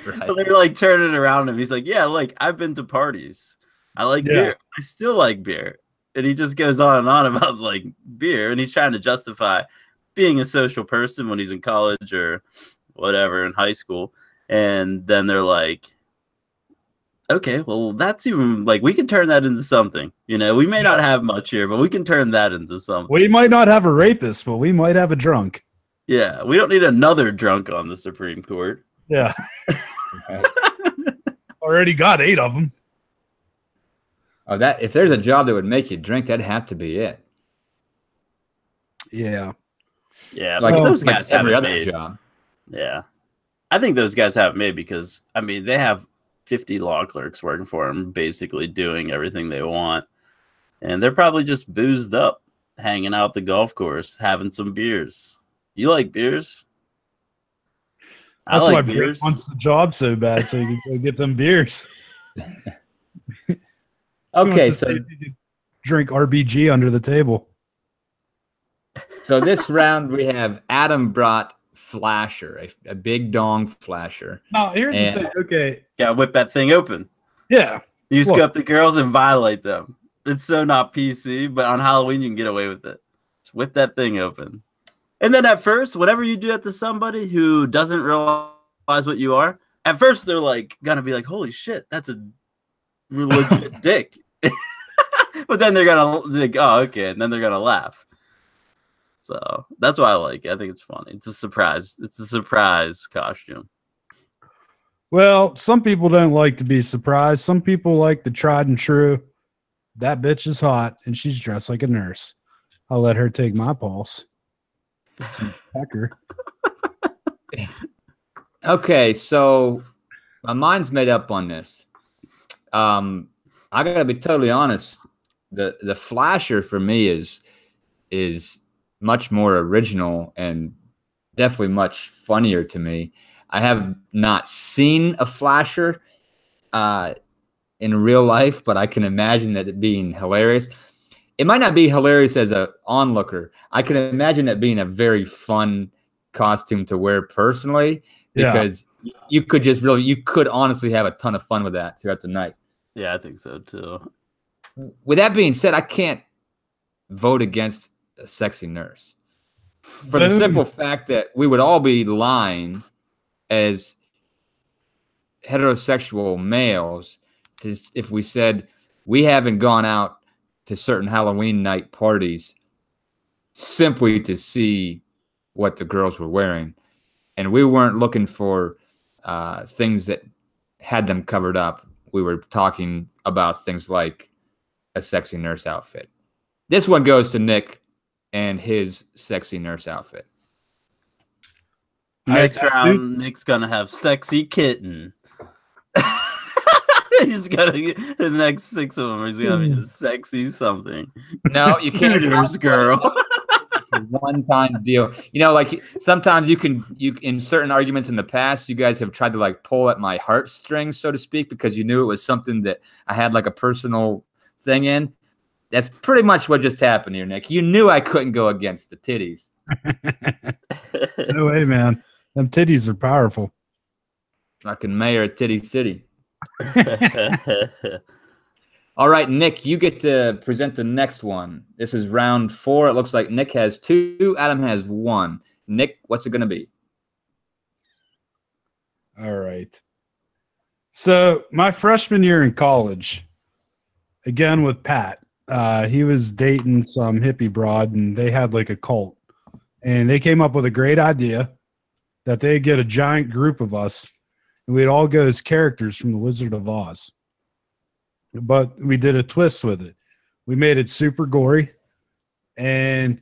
Right. They're like turning around him. He's like, yeah, like I've been to parties. I like beer. I still like beer. And he just goes on and on about like beer. And he's trying to justify being a social person when he's in college or whatever in high school. And then they're like, okay, well, that's even like we can turn that into something. You know, we may not have much here, but we can turn that into something. We might not have a rapist, but we might have a drunk. Yeah, we don't need another drunk on the Supreme Court. Yeah. Already got 8 of them. Oh, that if there's a job that would make you drink, that'd have to be it. Yeah. Yeah, like those guys have every other made. job. Yeah. I think those guys have it made because, I mean, they have 50 law clerks working for them, basically doing everything they want. And they're probably just boozed up, hanging out the golf course, having some beers. You like beers? That's why Brett wants the job so bad, so he can go get them beers. Okay, so drink RBG under the table. So this round we have Adam brought Flasher, a big dong flasher. Now here's the thing. Okay, yeah, whip that thing open. Yeah, you scoop up the girls and violate them. It's so not PC, but on Halloween you can get away with it. Just whip that thing open. And then at first, whenever you do that to somebody who doesn't realize what you are, at first they're like gonna be like, "Holy shit, that's a legit dick." But then they're gonna like, "Oh, okay," and then they're gonna laugh. So that's why I like it. I think it's funny. It's a surprise. It's a surprise costume. Well, some people don't like to be surprised. Some people like the tried and true. That bitch is hot, and she's dressed like a nurse. I'll let her take my pulse. Pecker. Okay, so my mind's made up on this. I gotta be totally honest. The flasher for me is much more original and definitely much funnier to me. I have not seen a flasher in real life, but I can imagine that it being hilarious. It might not be hilarious as an onlooker. I can imagine it being a very fun costume to wear personally, because you could honestly have a ton of fun with that throughout the night. Yeah, I think so too. With that being said, I can't vote against a sexy nurse for the simple fact that we would all be lying as heterosexual males if we said we haven't gone out to certain Halloween night parties simply to see what the girls were wearing. And we weren't looking for things that had them covered up. We were talking about things like a sexy nurse outfit. This one goes to Nick and his sexy nurse outfit. Next round, Nick's gonna have sexy kitten. He's gonna get the next 6 of them. He's gonna be just sexy something. No, you can't. Hooters girl. One-time deal. Like sometimes you in certain arguments in the past, you guys have tried to like pull at my heartstrings, so to speak, because you knew it was something that I had like a personal thing in. That's pretty much what just happened here, Nick. You knew I couldn't go against the titties. No way, man. Them titties are powerful. Fucking mayor of Titty City. All right, Nick, you get to present the next one. This is round 4. It looks like Nick has 2, Adam has 1. Nick, what's it going to be? All right. So my freshman year in college, again with Pat, he was dating some hippie broad, and they had like a cult. And they came up with a great idea that they'd get a giant group of us, and we'd all go as characters from The Wizard of Oz. But we did a twist with it. We made it super gory. And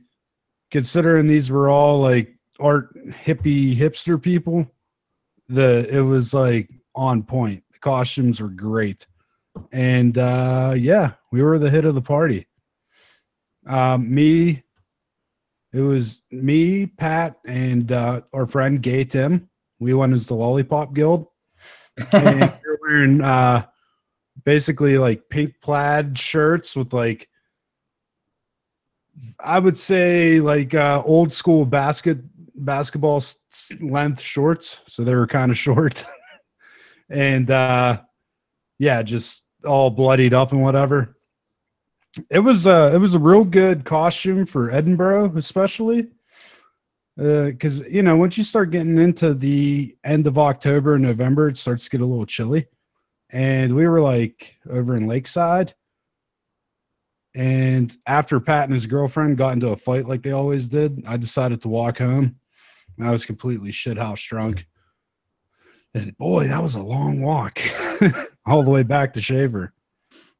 considering these were all like art hippie hipster people, it was like on point. The costumes were great. And yeah, we were the hit of the party. It was me, Pat, and our friend Gay Tim. We went as the Lollipop Guild. And we were wearing basically like pink plaid shirts with like, I would say like old school basketball length shorts. So they were kind of short. And yeah, just all bloodied up and whatever. It was a real good costume for Edinburgh, especially because once you start getting into the end of October and November, it starts to get a little chilly. And we were like over in Lakeside. And after Pat and his girlfriend got into a fight like they always did, I decided to walk home. I was completely shithouse drunk. And boy, that was a long walk all the way back to Shaver.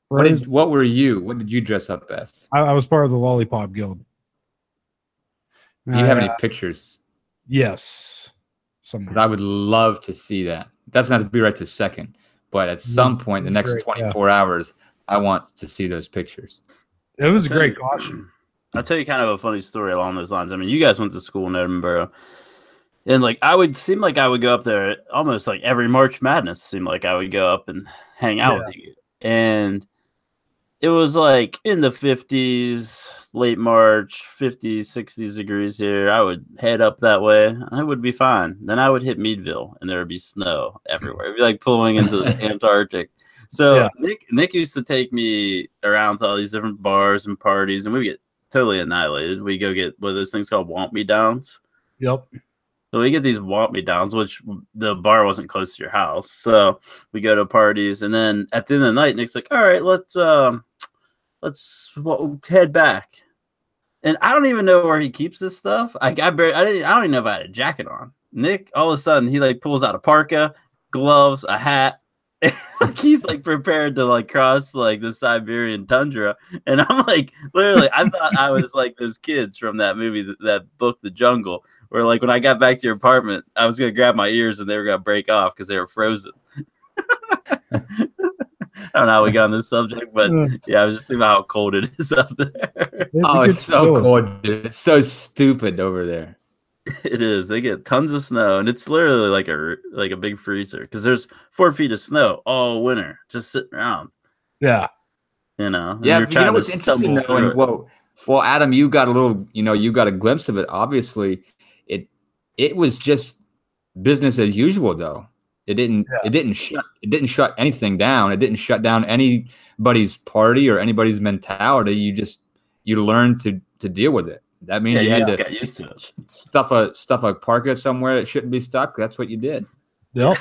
What were you? What did you dress up as? I was part of the Lollipop Guild. Do you have any pictures? Yes. Because I would love to see that. It doesn't have to be right this second. But at some point in the next 24 hours, I want to see those pictures. It was a great costume. I'll tell you kind of a funny story along those lines. I mean, you guys went to school in Edinburgh. And like I would go up there almost like every March Madness. Seemed like I would go up and hang out with you. And it was like in the 50s, late March, 50s, 60s degrees here. I would head up that way. And it would be fine. Then I would hit Meadville, and there would be snow everywhere. It'd be like pulling into the Antarctic. So yeah. Nick used to take me around to all these different bars and parties, and we get totally annihilated. We go get one of those things called Want Me Downs. Yep. So we get these Want Me Downs, which the bar wasn't close to your house. So we go to parties, and then at the end of the night, Nick's like, "All right, let's head back." And I don't even know where he keeps this stuff. I don't even know if I had a jacket on. Nick, all of a sudden, he like pulls out a parka, gloves, a hat. He's like prepared to like cross like the Siberian tundra, and I'm like, literally, I thought I was like those kids from that movie, that book, The Jungle, where like when I got back to your apartment, I was gonna grab my ears and they were gonna break off because they were frozen. I don't know how we got on this subject, but yeah, I was just thinking about how cold it is up there. Oh, it's so cold. It's so stupid over there. It is. They get tons of snow, and it's literally like a big freezer because there's 4 feet of snow all winter just sitting around. Yeah. Yeah, what's interesting though, and well, Adam, you got a glimpse of it. Obviously, it was just business as usual though. It didn't shut anything down. It didn't shut down anybody's party or anybody's mentality. You learned to deal with it. That means you had to get used to it. Stuff a parka somewhere that shouldn't be stuck. That's what you did. Yep.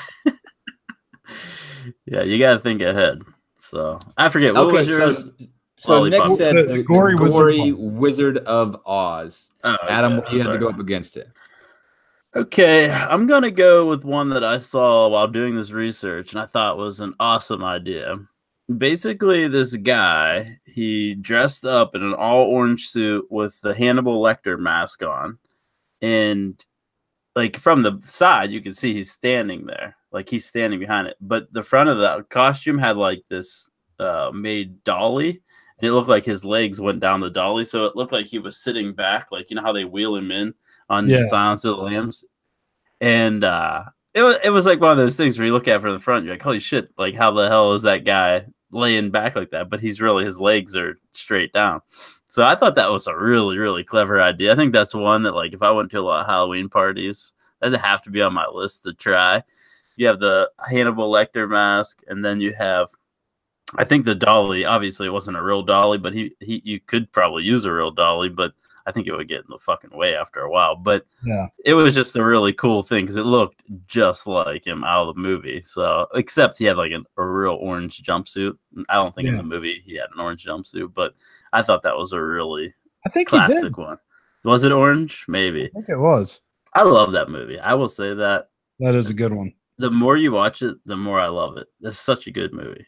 Yeah, you got to think ahead. So I forget what was yours. So Nick said the gory Wizard of Oz. Oh, Adam, you had to go up against it. Okay, I'm gonna go with one that I saw while doing this research and I thought was an awesome idea. Basically, this guy, he dressed up in an all orange suit with the Hannibal Lecter mask on. And like from the side, you can see he's standing there, like he's standing behind it. But the front of the costume had like this made dolly, and it looked like his legs went down the dolly, so it looked like he was sitting back, like you know how they wheel him in on Silence of the Lambs, and it was like one of those things where you look at it from the front, you're like, holy shit, like how the hell is that guy laying back like that? But he's really, his legs are straight down. So I thought that was a really, really clever idea. I think that's one that, like, if I went to a lot of Halloween parties, that'd have to be on my list to try. You have the Hannibal Lecter mask, and then you have, I think the dolly. Obviously, it wasn't a real dolly, but you could probably use a real dolly, but I think it would get in the fucking way after a while. But Yeah. it was just a really cool thing because it looked just like him out of the movie. So, except he had like a real orange jumpsuit. I don't think in the movie he had an orange jumpsuit, but I thought that was a really I think he did. classic one. Was it orange? Maybe. I think it was. I love that movie. I will say that. That is a good one. The more you watch it, the more I love it. It's such a good movie.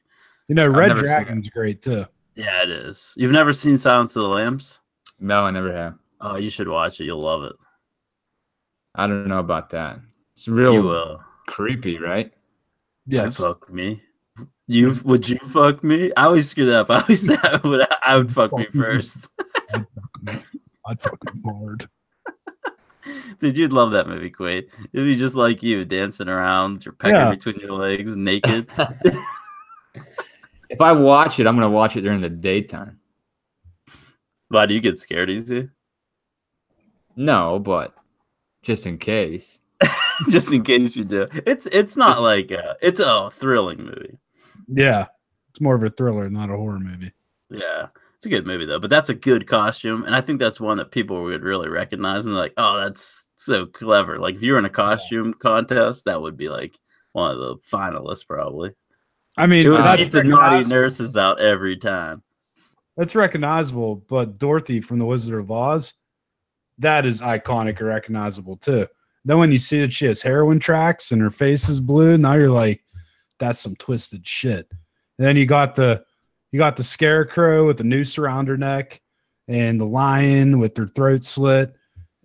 You know, I've Red never seen Dragon's great too. Yeah, it is. You've never seen Silence of the Lambs? No, I never have. Oh, you should watch it. You'll love it. I don't know about that. It's You real will. creepy, right? Yes. Fuck me. Would you fuck me? I always screw that up. I always say I would fuck me Fuck me. first. I'd fucking bored. Dude, you'd love that movie, Quaid. It'd be just like you dancing around with your pecker Yeah. between your legs, naked. If I watch it, I'm gonna watch it during the daytime. Why do you get scared easy? No, but just in case. Just in case you do. It's not like it's a thrilling movie. Yeah. It's more of a thriller, not a horror movie. Yeah. It's a good movie though, but that's a good costume, and I think that's one that people would really recognize and like, oh, that's so clever. Like if you were in a costume contest, that would be like one of the finalists probably. I mean, It would that's beat the naughty recognizable. nurses out every time. That's recognizable, but Dorothy from The Wizard of Oz, that is iconic and recognizable too. Then when you see that she has heroin tracks and her face is blue, now you're like, that's some twisted shit. And then you got the scarecrow with the noose around her neck, and the lion with their throat slit,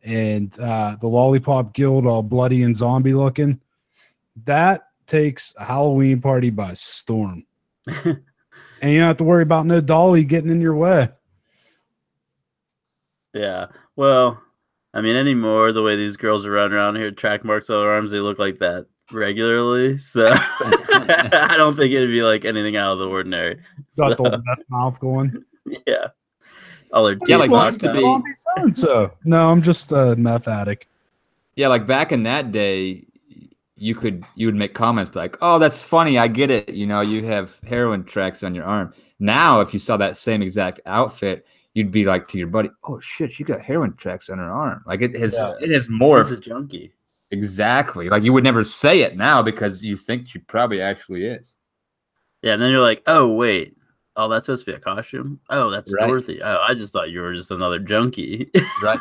and the lollipop guild all bloody and zombie looking. That takes a Halloween party by storm. And you don't have to worry about no dolly getting in your way. Yeah. Well, I mean, anymore, the way these girls are running around here, track marks on their arms, they look like that regularly. So I don't think it'd be like anything out of the ordinary. Got So, the old meth mouth going. yeah. All their Yeah, teeth like knocked used to out. be- So no, I'm just a meth addict. Yeah, like back in that day, you would make comments like, "Oh, that's funny. I get it. You know, you have heroin tracks on your arm." Now, if you saw that same exact outfit, you'd be like to your buddy, "Oh shit, she got heroin tracks on her arm." Like it has He's morphed a junkie. exactly. Like you would never say it now because you think she probably actually is. Yeah, and then you're like, oh, wait. Oh, that's supposed to be a costume? Oh, that's Right. Dorothy. Oh, I just thought you were just another junkie. Right.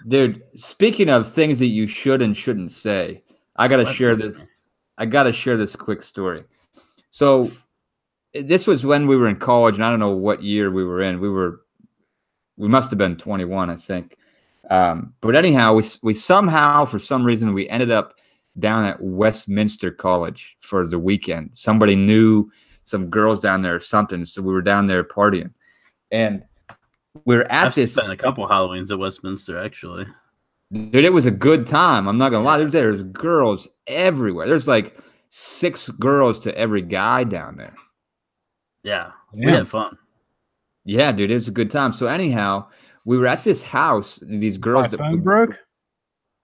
Dude, speaking of things that you should and shouldn't say, I gotta share this. I gotta share this quick story. So this was when we were in college, and I don't know what year we were in. We must have been 21, I think. But anyhow, we somehow, for some reason, we ended up down at Westminster College for the weekend. Somebody knew some girls down there or something, so we were down there partying, and we were at I've this. spent a couple Halloweens at Westminster, actually. Dude, it was a good time. I'm not gonna lie. There's girls everywhere. There's like 6 girls to every guy down there. Yeah, we Yeah. had fun. Yeah, dude, it was a good time. So anyhow, we were at this house. These girls My that phone broke.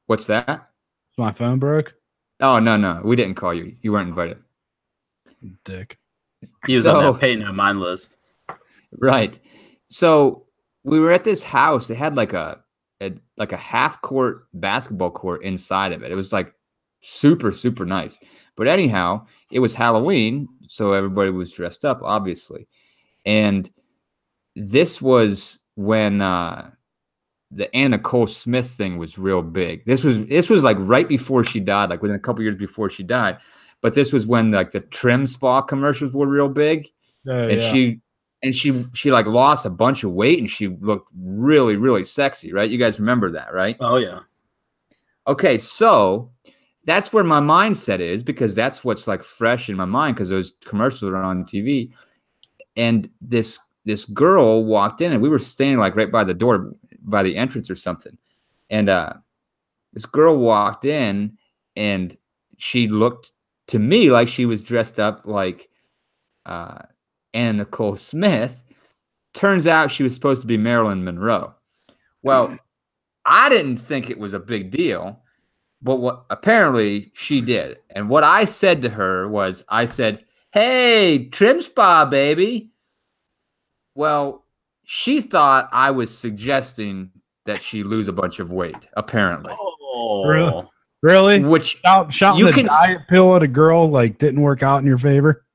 What's that? My phone broke. Oh no, we didn't call you. You weren't invited. Dick. He was on that pay no mind list. Right. So we were at this house. They had like a half court basketball court inside of it. It was like super, super nice. But anyhow, it was Halloween, so everybody was dressed up, obviously. And this was when the Anna Nicole Smith thing was real big. This was like right before she died, like within a couple years before she died. But this was when like the Trim Spa commercials were real big, and she like lost a bunch of weight and she looked really, really sexy, right? You guys remember that, right? Oh yeah. Okay, so that's where my mindset is, because that's what's like fresh in my mind, because those commercials are on TV. And this girl walked in, and we were standing like right by the door, by the entrance or something. And this girl walked in, and she looked to me like she was dressed up like Anna Nicole Smith. Turns out she was supposed to be Marilyn Monroe. Well, I didn't think it was a big deal, but what apparently she did. And what I said to her was, I said, "Hey, Trim Spa, baby." Well, she thought I was suggesting that she lose a bunch of weight, apparently. Oh, really? Which shouting the diet pill at a girl like didn't work out in your favor?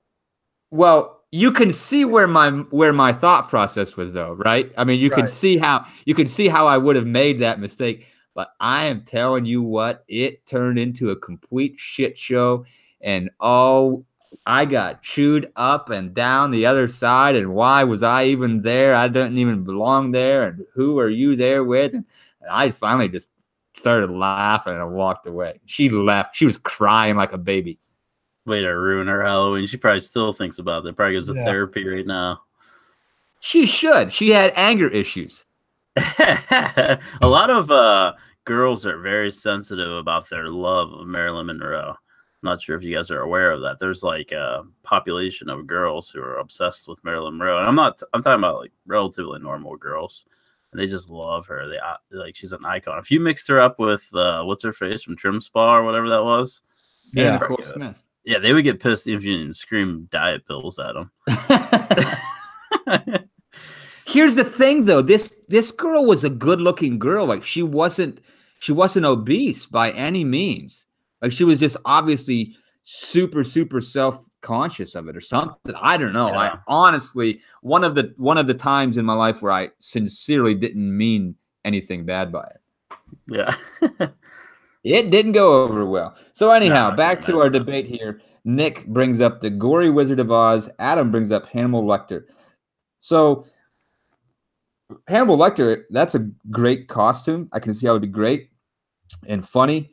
Well, you can see where my thought process was, though, right? I mean, you can see how I would have made that mistake. But I am telling you what, it turned into a complete shit show, and I got chewed up and down the other side. And why was I even there? I didn't even belong there. And who are you there with? And I finally just started laughing and walked away. She left. She was crying like a baby. Way to ruin her Halloween. She probably still thinks about it. Probably goes to therapy right now. She should. She had anger issues. A lot of girls are very sensitive about their love of Marilyn Monroe. I'm not sure if you guys are aware of that. There's like a population of girls who are obsessed with Marilyn Monroe, and I'm talking about like relatively normal girls, and they just love her. They like, she's an icon. If you mixed her up with what's her face from Trim Spa or whatever that was, Nicole Smith. Yeah, they would get pissed if you didn't scream diet pills at them. Here's the thing, though. This girl was a good-looking girl. Like, she wasn't obese by any means. Like, she was just obviously super, super self-conscious of it or something. I don't know. Yeah. I honestly, one of the times in my life where I sincerely didn't mean anything bad by it. Yeah. It didn't go over well. So anyhow, back to our debate here. Nick brings up the gory Wizard of Oz. Adam brings up Hannibal Lecter. So Hannibal Lecter, that's a great costume. I can see how it would be great and funny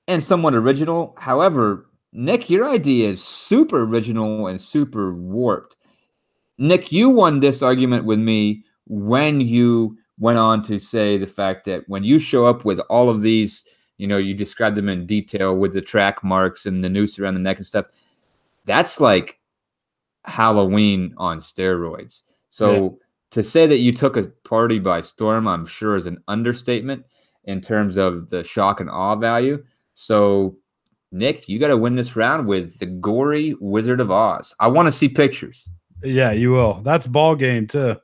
and somewhat original. However, Nick, your idea is super original and super warped. Nick, you won this argument with me when you went on to say the fact that when you show up with all of these, you described them in detail with the track marks and the noose around the neck and stuff. That's like Halloween on steroids. So to say that you took a party by storm, I'm sure is an understatement in terms of the shock and awe value. So, Nick, you got to win this round with the gory Wizard of Oz. I want to see pictures. Yeah, you will. That's ball game too.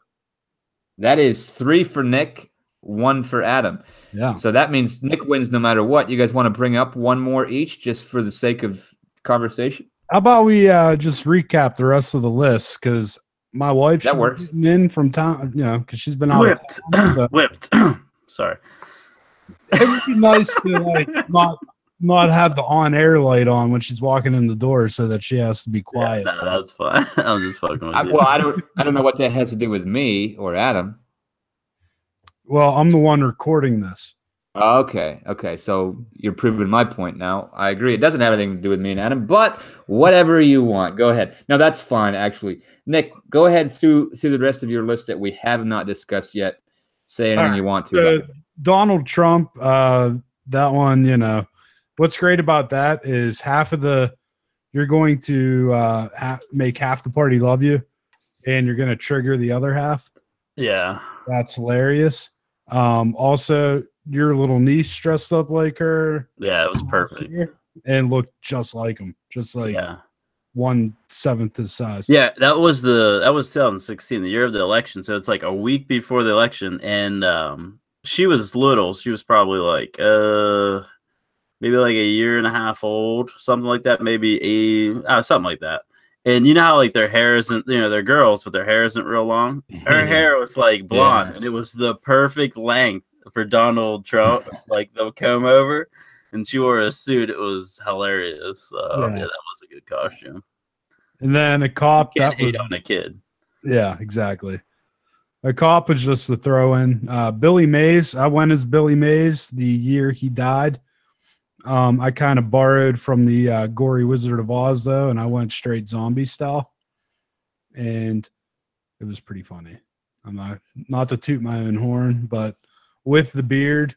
That is 3 for Nick, 1 for Adam. Yeah. So that means Nick wins no matter what. You guys want to bring up one more each just for the sake of conversation? How about we just recap the rest of the list? Because my wife in from town, because she's been out. Whipped. Sorry. It would be nice to like not have the on-air light on when she's walking in the door, so that she has to be quiet. Yeah, no, that's fine. I'm just fucking with you. Well, I don't know what that has to do with me or Adam. Well, I'm the one recording this. Okay. So you're proving my point now. I agree. It doesn't have anything to do with me and Adam, but whatever you want. Go ahead. No, that's fine, actually. Nick, go ahead through the rest of your list that we have not discussed yet. Say anything you want to. So Donald Trump, that one, what's great about that is you're going to make half the party love you, and you're going to trigger the other half. Yeah. That's hilarious. Also, your little niece dressed up like her. Yeah, it was perfect. And looked just like him. Just like 1/7 his size. Yeah, that was 2016, the year of the election. So it's like a week before the election. And she was little. She was probably like maybe like a year and a half old, something like that. Maybe something like that. And you know how like their hair isn't, they're girls, but their hair isn't real long. Her hair was like blonde, and it was the perfect length for Donald Trump, like the comb over. And she wore a suit. It was hilarious. Yeah, that was a good costume. And then a cop that was on a kid. Yeah, exactly. A cop was just the throw in. Billy Mays. I went as Billy Mays the year he died. I kind of borrowed from the gory Wizard of Oz though, and I went straight zombie style, and it was pretty funny. I'm not to toot my own horn, but with the beard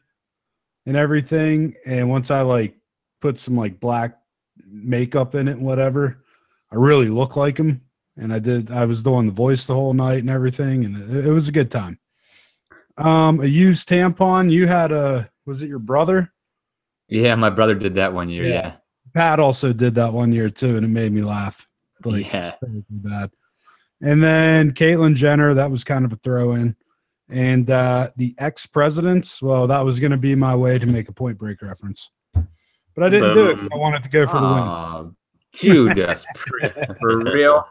and everything, and once I like put some like black makeup in it and whatever, I really look like him. And I was doing the voice the whole night and everything, and it was a good time. A used tampon. You had was it your brother? Yeah, my brother did that one year. Yeah. Pat also did that one year too, and it made me laugh. Like, bad. And then Caitlyn Jenner, that was kind of a throw-in. And the ex-presidents, well, that was going to be my way to make a Point Break reference. But I didn't do it. I wanted to go for the win. Judas, for real.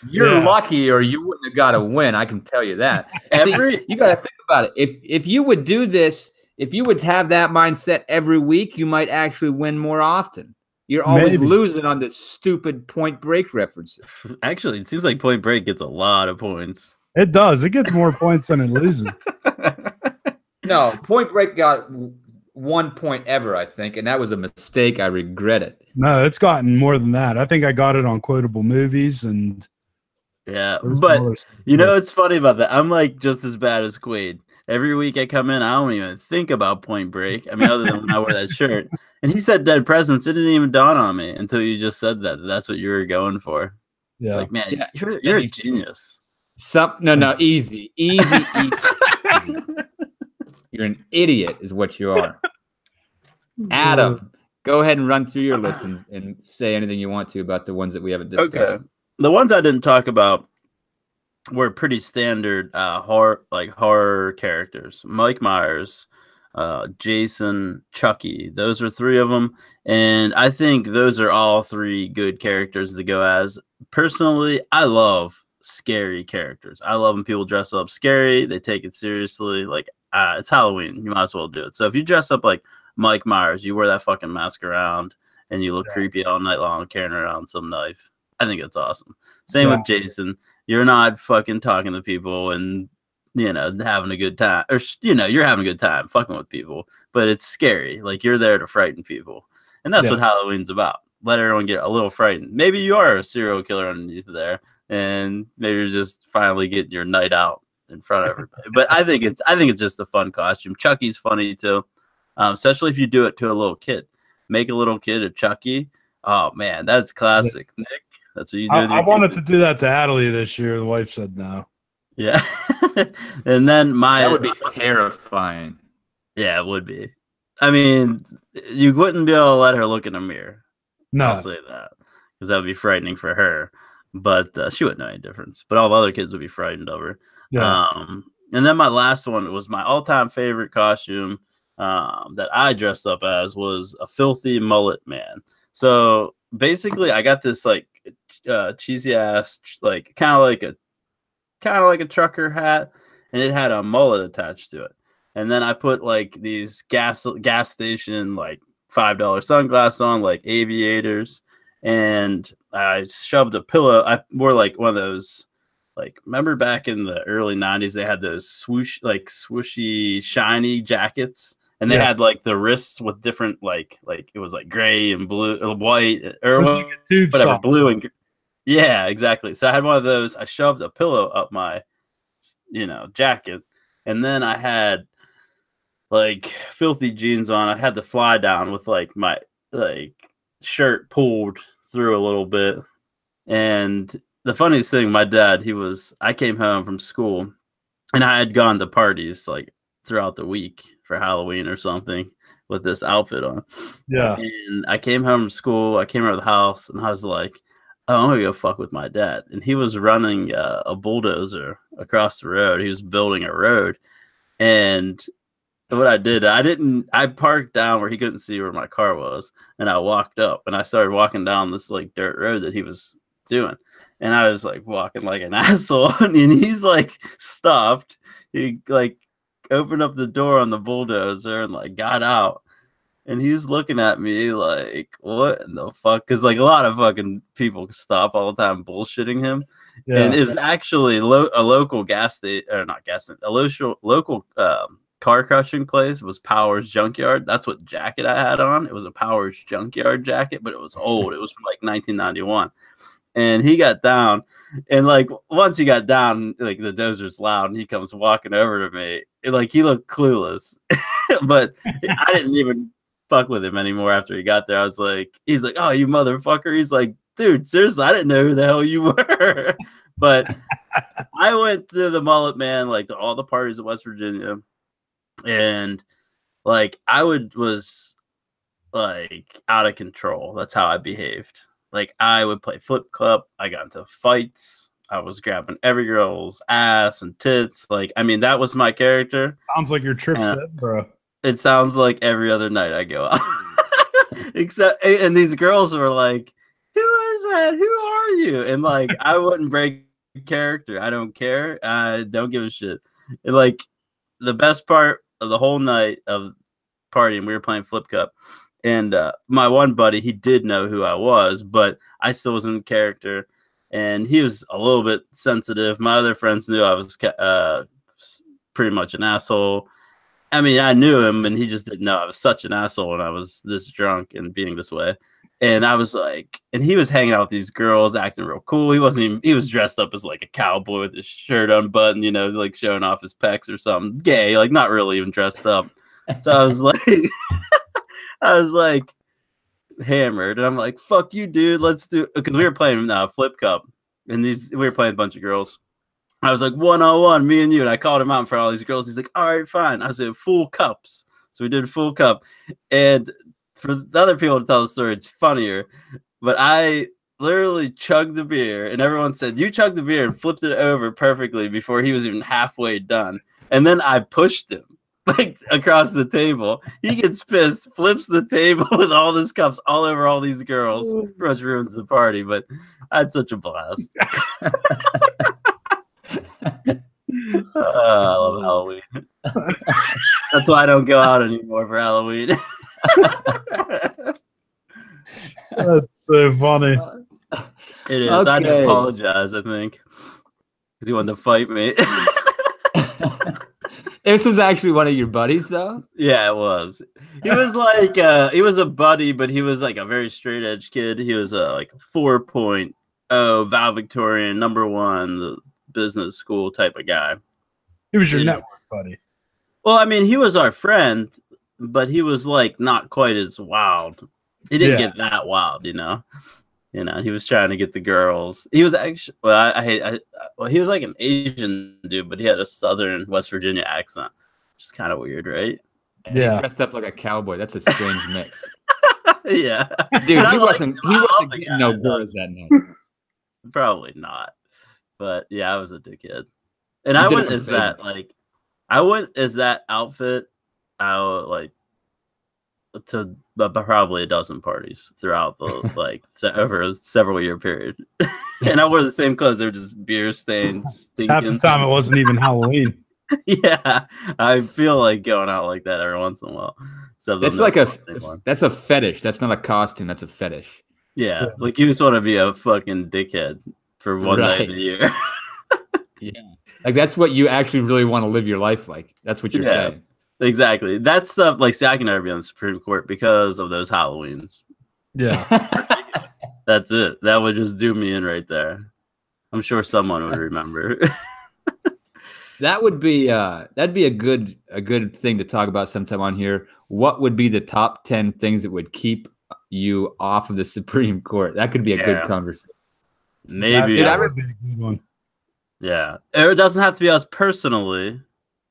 You're lucky, or you wouldn't have got a win. I can tell you that. You got to think about it. If you would do this, if you would have that mindset every week, you might actually win more often. You're always losing on this stupid Point Break references. Actually, it seems like Point Break gets a lot of points. It does. It gets more points than it loses. No, Point Break got 1 point ever, I think, and that was a mistake. I regret it. No, it's gotten more than that. I think I got it on Quotable Movies, and but it's funny about that. I'm like just as bad as Quaid. Every week I come in, I don't even think about Point Break. I mean, other than when I wear that shirt. And he said Dead Presidents. It didn't even dawn on me until you just said that. That's what you were going for. Yeah. It's like, man, you're a genius. No, easy. Easy. You're an idiot is what you are. Adam, go ahead and run through your list and say anything you want to about the ones that we haven't discussed. Okay. The ones I didn't talk about were pretty standard horror characters. Mike Myers, Jason, Chucky. Those are three of them. And I think those are all three good characters to go as. Personally, I love scary characters. I love when people dress up scary. They take it seriously. Like, it's Halloween. You might as well do it. So if you dress up like Mike Myers, you wear that fucking mask around, and you look creepy all night long carrying around some knife. I think it's awesome. Same with Jason. You're not fucking talking to people and, having a good time. Or, you're having a good time fucking with people. But it's scary. Like, you're there to frighten people. And that's what Halloween's about. Let everyone get a little frightened. Maybe you are a serial killer underneath there. And maybe you're just finally getting your night out in front of everybody. But I think it's just a fun costume. Chucky's funny, too. Especially if you do it to a little kid. Make a little kid a Chucky. Oh, man, that's classic, Nick. That's what you do. I wanted to do that to Adelie this year. The wife said no. Yeah. And then that would be terrifying. Yeah, it would be. I mean, you wouldn't be able to let her look in a mirror. No. I'll say that. Because that would be frightening for her. But she wouldn't know any difference. But all the other kids would be frightened of her. Yeah. And then my last one was my all-time favorite costume that I dressed up as was a filthy mullet man. So basically, I got this like cheesy ass, like kind of like a trucker hat, and it had a mullet attached to it. And then I put like these gas station like $5 sunglasses on, like aviators, and I shoved a pillow. I wore like one of those, like, remember back in the early 90s, they had those swooshy, shiny jackets. And they had like the wrists with different like it was like gray and blue, white, or like a tube whatever, sock. blue and yeah, exactly. So I had one of those. I shoved a pillow up my, jacket, and then I had like filthy jeans on. I had the fly down with like my shirt pulled through a little bit. And the funniest thing, my dad, I came home from school, and I had gone to parties like throughout the week for Halloween or something with this outfit on. Yeah. And I came home from school. I came out of the house, and I was like, oh, I'm going to go fuck with my dad. And he was running a bulldozer across the road. He was building a road. And what I did, I parked down where he couldn't see where my car was. And I walked up, and I started walking down this like dirt road that he was doing? And I was like walking like an asshole, and he's like stopped. He like opened up the door on the bulldozer and like got out. And he was looking at me like, what in the fuck? Because like a lot of fucking people stop all the time bullshitting him. Yeah. And it was actually a local gas station, or not gas station, a local car crushing place. It was Powers Junkyard. That's what jacket I had on. It was a Powers Junkyard jacket, but it was old. It was from like 1991. And he got down. And like once he got down, like the dozer's loud, and he comes walking over to me. Like he looked clueless. But I didn't even fuck with him anymore after he got there. I was like, he's like, oh, you motherfucker. He's like, dude, seriously, I didn't know who the hell you were. But I went to the Mullet Man, like to all the parties in West Virginia, and like I was like out of control. That's how I behaved. Like I would play flip club. I got into fights. I was grabbing every girl's ass and tits. Like, I mean, that was my character. Sounds like your trip set, bro. It sounds like every other night I go out. Except, and these girls were like, who is that? Who are you? And like, I wouldn't break character. I don't care. I don't give a shit. And like, the best part of the whole night of partying, we were playing Flip Cup. And my one buddy, he did know who I was, but I still was in character. And he was a little bit sensitive. My other friends knew I was pretty much an asshole. I mean, I knew him, and he just didn't know I was such an asshole when I was this drunk and being this way. And I was like, and he was hanging out with these girls, acting real cool. He was dressed up as like a cowboy with his shirt unbuttoned, you know, like showing off his pecs or something. Gay, like not really even dressed up. So I was like, hammered, and I'm like, fuck you, dude. Let's do, because we were playing Flip Cup, and we were playing a bunch of girls. I was like, 1-on-1, me and you. And I called him out in front of all these girls. He's like, all right, fine. I said, full cups. So we did full cup. And for the other people to tell the story, it's funnier. But I literally chugged the beer. And everyone said, you chugged the beer, and flipped it over perfectly before he was even halfway done. And then I pushed him like across the table. He gets pissed, flips the table with all these cups all over all these girls. Pretty much ruins the party. But I had such a blast. I love Halloween. That's why I don't go out anymore for Halloween. That's so funny. It is. Okay. I had to apologize, I think, because he wanted to fight me. This was actually one of your buddies, though? Yeah, it was. He was like, he was a buddy, but he was like a very straight edge kid. He was like 4.0 valedictorian, #1, the business school type of guy. He was your network buddy. Well, I mean, he was our friend, but he was like not quite as wild. He didn't get that wild, you know. You know, he was trying to get the girls. He was actually, well, he was like an Asian dude, but he had a Southern West Virginia accent, which is kind of weird, right? Yeah, he dressed up like a cowboy. That's a strange mix. Yeah, dude, he wasn't getting no girls that night. Probably not. But yeah, I was a dickhead. And I went as that, like, I went as that outfit out, like, to probably a dozen parties throughout the, like, over a several year period. And I wore the same clothes. They were just beer stains, stinking. Half the time it wasn't even Halloween. Yeah, I feel like going out like that every once in a while. So it's like that's a fetish. That's not a costume. That's a fetish. Yeah, like you just want to be a fucking dickhead for one night of the year. Yeah, like that's what you actually really want to live your life like. That's what you're saying. Exactly. That stuff, like, see, I can never be on the Supreme Court because of those Halloweens. Yeah. That's it. That would just do me in right there. I'm sure someone would remember. That would be that'd be a good thing to talk about sometime on here. What would be the top 10 things that would keep you off of the Supreme Court? That could be a good conversation. Maybe that would be a good one. Yeah, it doesn't have to be us personally,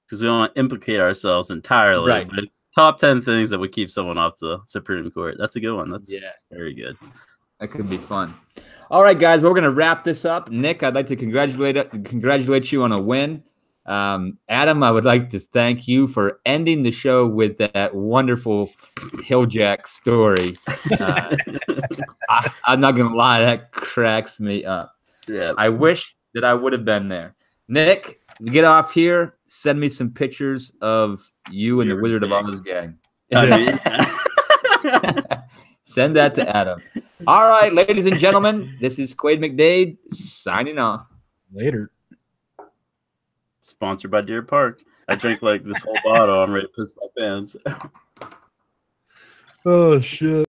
because we don't want to implicate ourselves entirely. Right. But top 10 things that would keep someone off the Supreme Court. That's a good one. That's very good. That could be fun. All right, guys, we're going to wrap this up. Nick, I'd like to congratulate you on a win. Adam, I would like to thank you for ending the show with that wonderful Hilljack story. I'm not going to lie, that cracks me up. Yeah. I wish that I would have been there. Nick, get off here. Send me some pictures of you and the Wizard of Oz gang. Send that to Adam. All right, ladies and gentlemen, this is Quaid McDade signing off. Later. Sponsored by Deer Park. I drank like this whole bottle. I'm ready to piss my pants. Oh, shit.